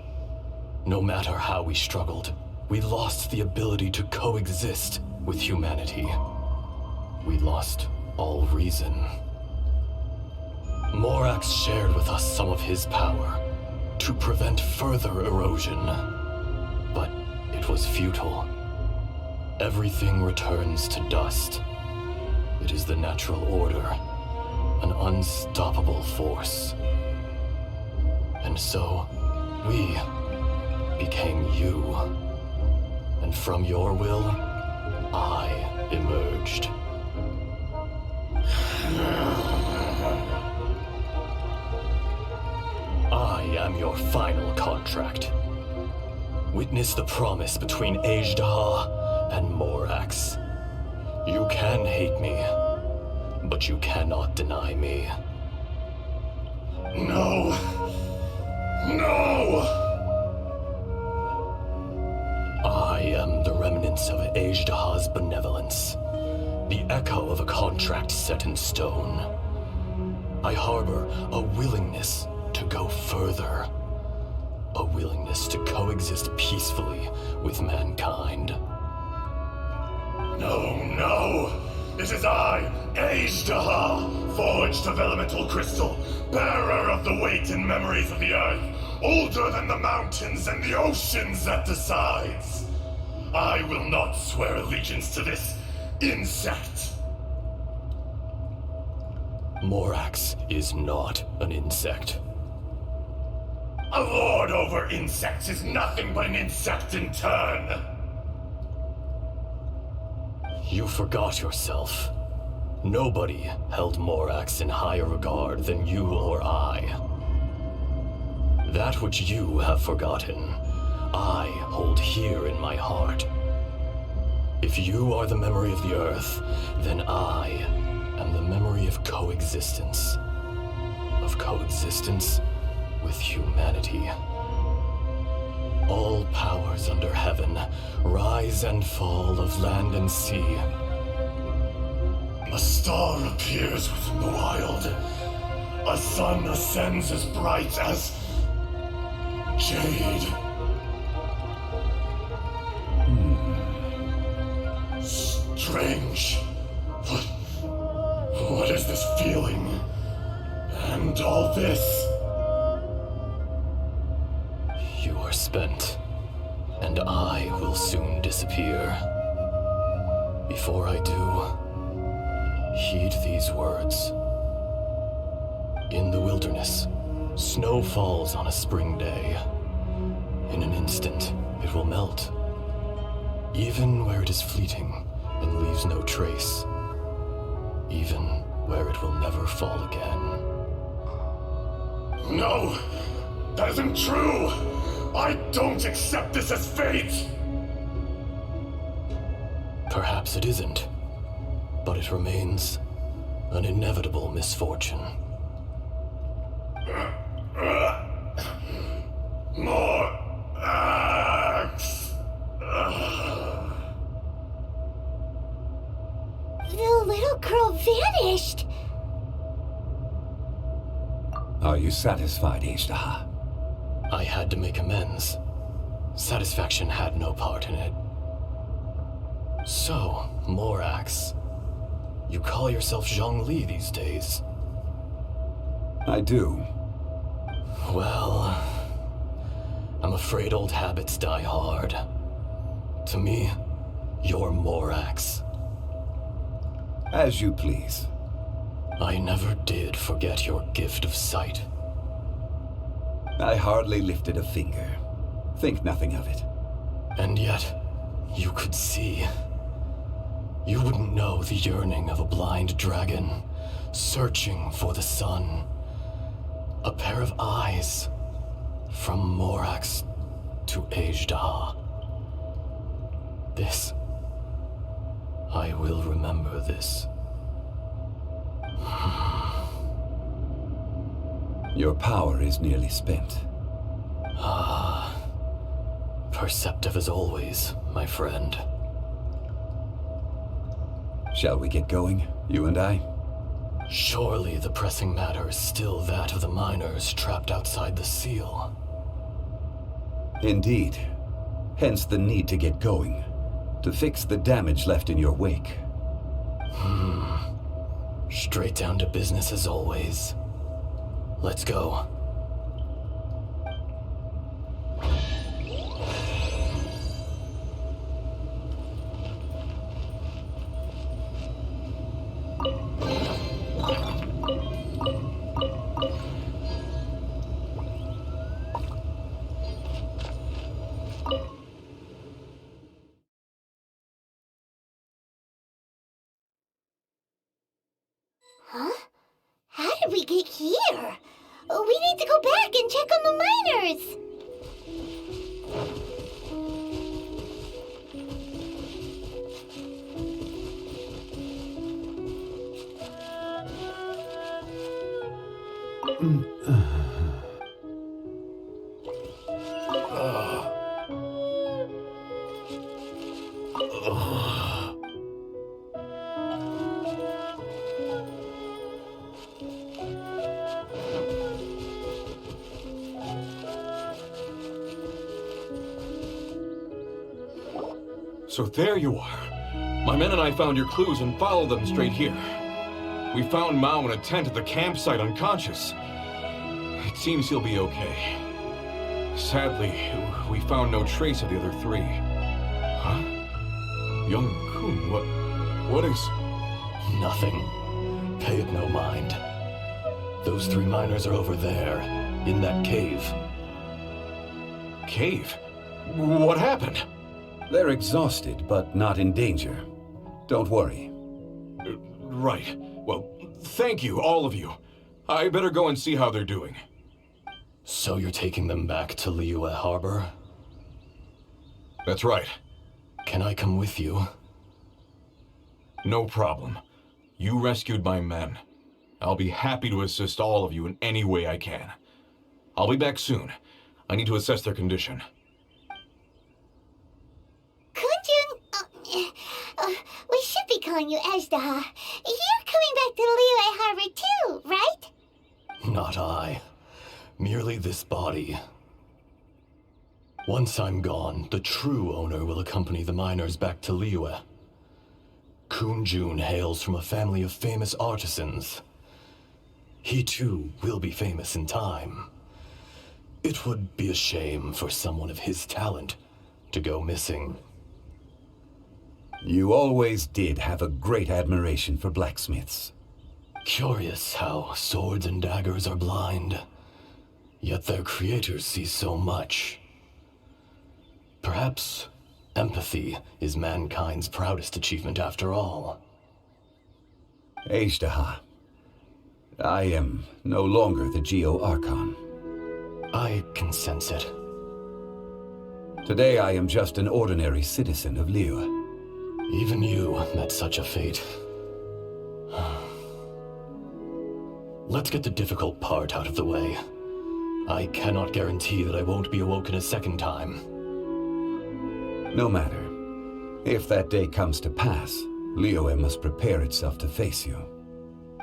No matter how we struggled, we lost the ability to coexist with humanity. We lost all reason. Morax shared with us some of his power to prevent further erosion, but it was futile. Everything returns to dust. It is the natural order, an unstoppable force. And And so, we became you. And from your will, I emerged. I am your final contract. Witness the promise between Ajdaha and Morax. You can hate me, but you cannot deny me. No! No! I am the remnants of Ajdaha's benevolence, the echo of a contract set in stone. I harbor a willingness to go further, a willingness to coexist peacefully with mankind. No, no! It is I, Ajdaha, forged of elemental crystal, bearer of the weight and memories of the earth, older than the mountains and the oceans that decides. I will not swear allegiance to this insect. Morax is not an insect. A lord over insects is nothing but an insect in turn. You forgot yourself. Nobody held Morax in higher regard than you or I. That which you have forgotten, I hold here in my heart. If you are the memory of the earth, then I am the memory of coexistence. Of coexistence with humanity. All powers under heaven, rise and fall of land and sea. A star appears within the wild. A sun ascends as bright as jade. Strange. What is this feeling? And all this? You are spent, and I will soon disappear. Before I do, heed these words. In the wilderness, snow falls on a spring day. In an instant, it will melt. Even where it is fleeting and leaves no trace. Even where it will never fall again. No! That isn't true! I don't accept this as fate! Perhaps it isn't, but it remains an inevitable misfortune. More axe! The little girl vanished! Are you satisfied, Ajdaha? I had to make amends. Satisfaction had no part in it. So, Morax, you call yourself Zhongli these days? I do. Well, I'm afraid old habits die hard. To me, you're Morax. As you please. I never did forget your gift of sight. I hardly lifted a finger. Think nothing of it. And yet, you could see. You wouldn't know the yearning of a blind dragon, searching for the sun. A pair of eyes, from Morax to Ajdaha. This, I will remember this. Your power is nearly spent. Ah, perceptive as always, my friend. Shall we get going, you and I? Surely the pressing matter is still that of the miners trapped outside the seal. Indeed. Hence the need to get going. To fix the damage left in your wake. Straight down to business as always. Let's go. Huh? How did we get here? We need to go back and check on the miners! So there you are. My men and I found your clues and followed them straight here. We found Mao in a tent at the campsite unconscious. It seems he'll be okay. Sadly, we found no trace of the other three. Huh? Young Kun, what is... Nothing. Pay it no mind. Those 3 miners are over there, in that cave. Cave? What happened? They're exhausted, but not in danger. Don't worry. Right. Well, thank you, all of you. I better go and see how they're doing. So you're taking them back to Liyue Harbor? That's right. Can I come with you? No problem. You rescued my men. I'll be happy to assist all of you in any way I can. I'll be back soon. I need to assess their condition. We should be calling you Ajdaha. You're coming back to Liyue Harbor too, right? Not I. Merely this body. Once I'm gone, the true owner will accompany the miners back to Liyue. Kun-jun hails from a family of famous artisans. He too will be famous in time. It would be a shame for someone of his talent to go missing. You always did have a great admiration for blacksmiths. Curious how swords and daggers are blind, yet their creators see so much. Perhaps empathy is mankind's proudest achievement after all. Ajdaha, I am no longer the Geo-Archon. I can sense it. Today I am just an ordinary citizen of Liyue. Even you met such a fate. Let's get the difficult part out of the way. I cannot guarantee that I won't be awoken a second time. No matter. If that day comes to pass, Liyue must prepare itself to face you.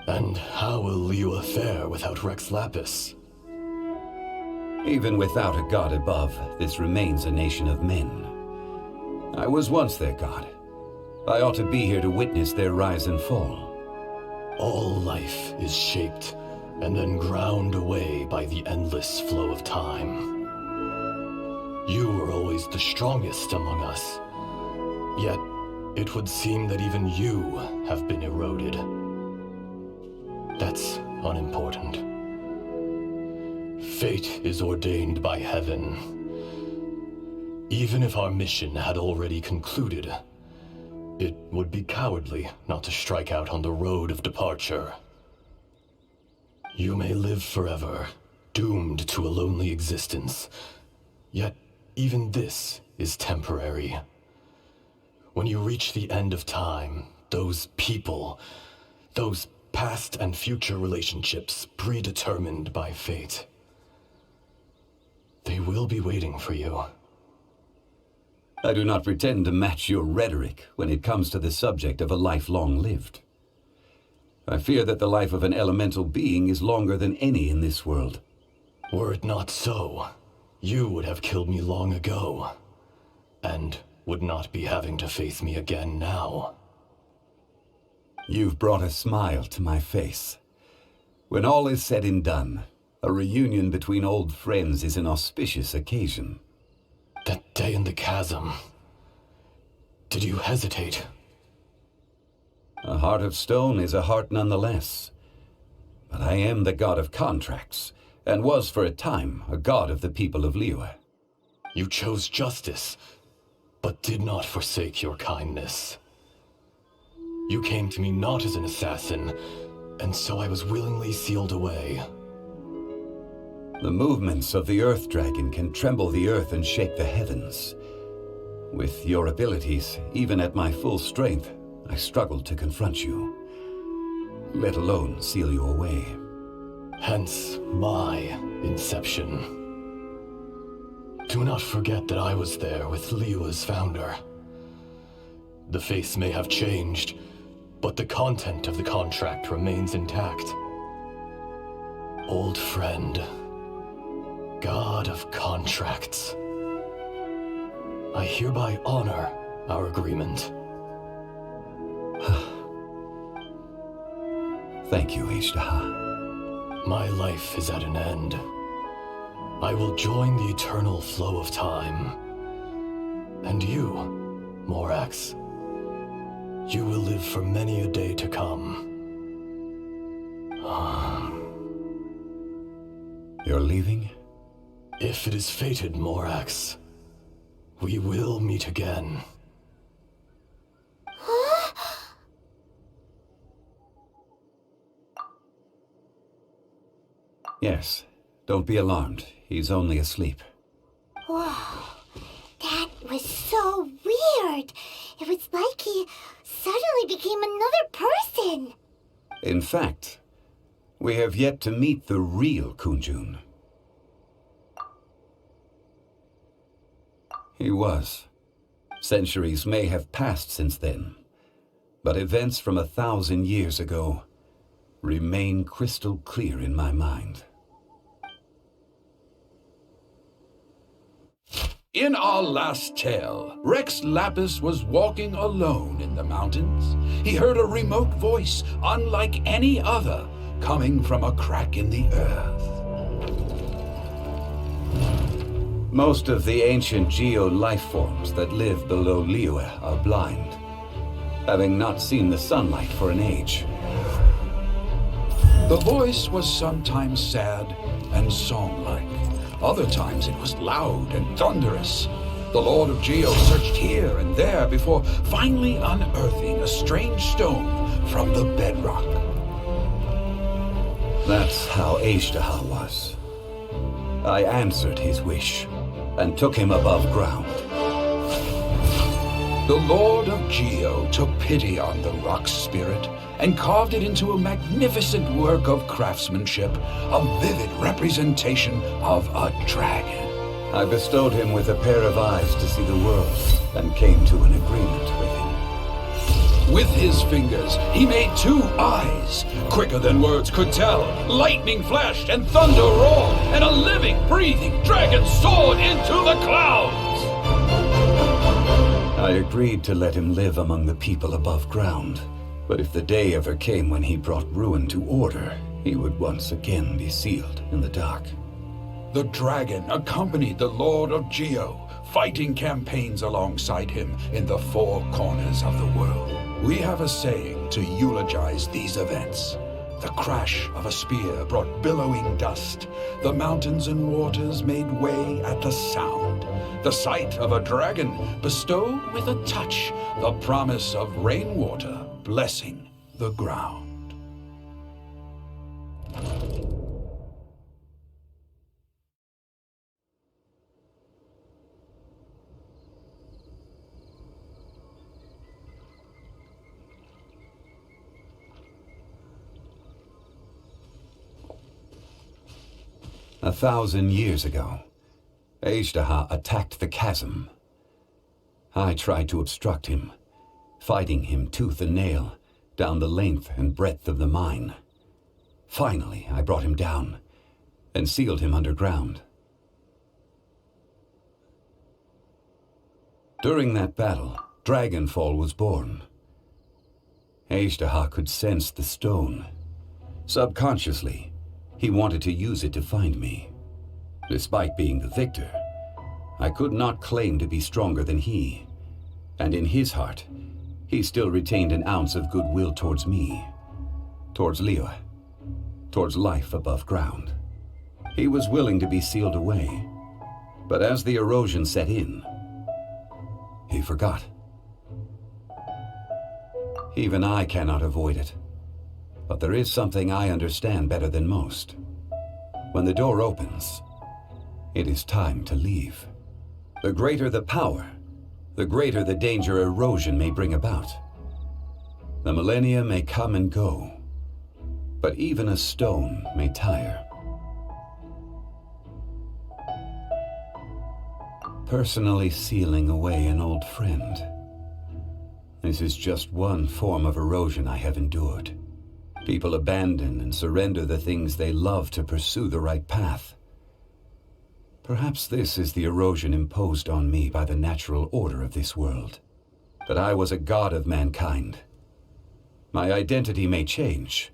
And how will Liyue fare without Rex Lapis? Even without a god above, this remains a nation of men. I was once their god. I ought to be here to witness their rise and fall. All life is shaped and then ground away by the endless flow of time. You were always the strongest among us. Yet, it would seem that even you have been eroded. That's unimportant. Fate is ordained by heaven. Even if our mission had already concluded, it would be cowardly not to strike out on the road of departure. You may live forever, doomed to a lonely existence. Yet, even this is temporary. When you reach the end of time, those people, those past and future relationships predetermined by fate, they will be waiting for you. I do not pretend to match your rhetoric when it comes to the subject of a life long lived. I fear that the life of an elemental being is longer than any in this world. Were it not so, you would have killed me long ago, and would not be having to face me again now. You've brought a smile to my face. When all is said and done, a reunion between old friends is an auspicious occasion. That day in the chasm, did you hesitate? A heart of stone is a heart nonetheless. But I am the god of contracts, and was for a time a god of the people of Liyue. You chose justice, but did not forsake your kindness. You came to me not as an assassin, And so I was willingly sealed away. The movements of the Earth Dragon can tremble the earth and shake the heavens. With your abilities, even at my full strength, I struggled to confront you, let alone seal you away. Hence my inception. Do not forget that I was there with Liu as founder. The face may have changed, but the content of the contract remains intact. Old friend, God of contracts, I hereby honor our agreement. Thank you, Ishtaha. My life is at an end. I will join the eternal flow of time. And you, Morax, you will live for many a day to come. You're leaving? If it is fated, Morax, we will meet again. Yes. Don't be alarmed. He's only asleep. Whoa, that was so weird. It was like he suddenly became another person. In fact, we have yet to meet the real Kunjun. He was. Centuries may have passed since then, but events from 1,000 years ago remain crystal clear in my mind. In our last tale, Rex Lapis was walking alone in the mountains. He heard a remote voice, unlike any other, coming from a crack in the earth. Most of the ancient geo-life forms that live below Liyue are blind, having not seen the sunlight for an age. The voice was sometimes sad and song-like. Other times it was loud and thunderous. The Lord of Geo searched here and there before finally unearthing a strange stone from the bedrock. That's how Ishtaha was. I answered his wish and took him above ground. The Lord of Geo took pity on the rock spirit and carved it into a magnificent work of craftsmanship, a vivid representation of a dragon. I bestowed him with a pair of eyes to see the world and came to an agreement with him. With his fingers, he made 2 eyes, quicker than words could tell. Lightning flashed and thunder roared, and a living, breathing dragon soared into the clouds. I agreed to let him live among the people above ground. But if the day ever came when he brought ruin to order, he would once again be sealed in the dark. The dragon accompanied the Lord of Geo, fighting campaigns alongside him in the 4 corners of the world. We have a saying to eulogize these events. The crash of a spear brought billowing dust. The mountains and waters made way at the sound. The sight of a dragon bestowed with a touch the promise of rainwater blessing the ground. A 1,000 years ago, Ishtaha attacked the chasm. I tried to obstruct him, fighting him tooth and nail down the length and breadth of the mine. Finally, I brought him down and sealed him underground. During that battle, Dragonfall was born. Ishtaha could sense the stone. Subconsciously, he wanted to use it to find me. Despite being the victor, I could not claim to be stronger than he. And in his heart, he still retained an ounce of goodwill towards me, towards Liyue, towards life above ground. He was willing to be sealed away, but as the erosion set in, he forgot. Even I cannot avoid it. But there is something I understand better than most. When the door opens, it is time to leave. The greater the power, the greater the danger erosion may bring about. The millennia may come and go, but even a stone may tire. Personally sealing away an old friend. This is just one form of erosion I have endured. People abandon and surrender the things they love to pursue the right path. Perhaps this is the erosion imposed on me by the natural order of this world. That I was a god of mankind. My identity may change,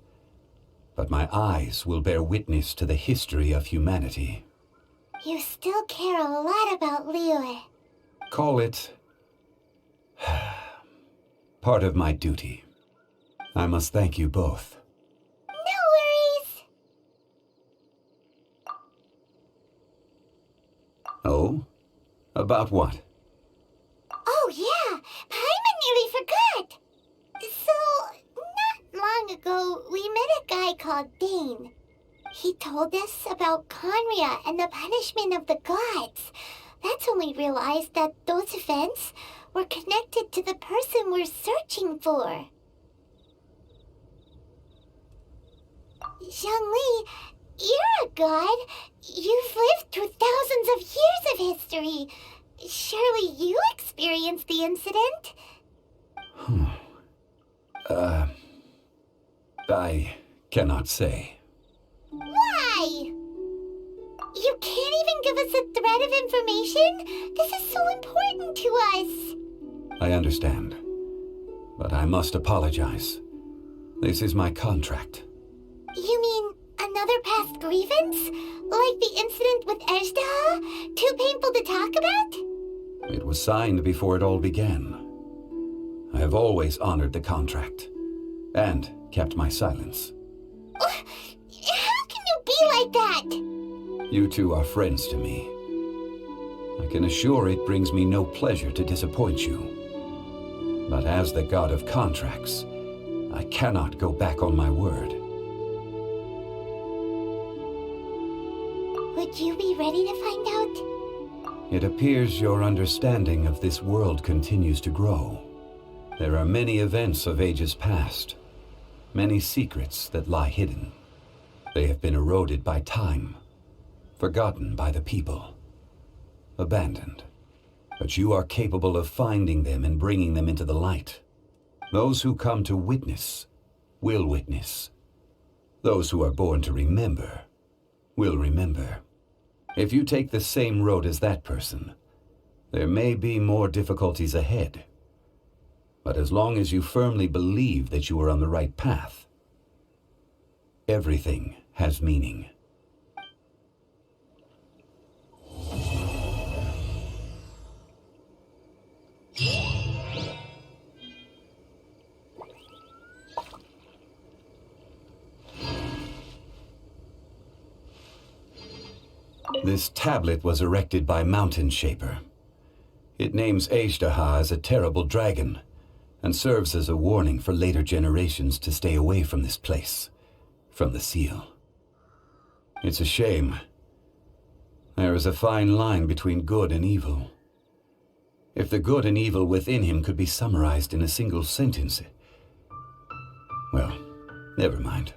but my eyes will bear witness to the history of humanity. You still care a lot about Liyue. Call it part of my duty. I must thank you both. No worries. Oh? About what? Oh yeah, Paimon nearly forgot. So, not long ago, we met a guy called Dane. He told us about Conria and the punishment of the gods. That's when we realized that those events were connected to the person we're searching for. Zhongli, you're a god. You've lived through thousands of years of history. Surely you experienced the incident? I cannot say. Why? You can't even give us a thread of information? This is so important to us. I understand, but I must apologize. This is my contract. You mean another past grievance? Like the incident with Ejdaha? Too painful to talk about? It was signed before it all began. I have always honored the contract, and kept my silence. How can you be like that? You two are friends to me. I can assure it brings me no pleasure to disappoint you. But as the god of contracts, I cannot go back on my word. Would you be ready to find out? It appears your understanding of this world continues to grow. There are many events of ages past, many secrets that lie hidden. They have been eroded by time, forgotten by the people, abandoned. But you are capable of finding them and bringing them into the light. Those who come to witness will witness. Those who are born to remember will remember. If you take the same road as that person, there may be more difficulties ahead. But as long as you firmly believe that you are on the right path, everything has meaning. This tablet was erected by Mountain Shaper. It names Ejdaha as a terrible dragon, and serves as a warning for later generations to stay away from this place, from the seal. It's a shame. There is a fine line between good and evil. If the good and evil within him could be summarized in a single sentence... Well, never mind.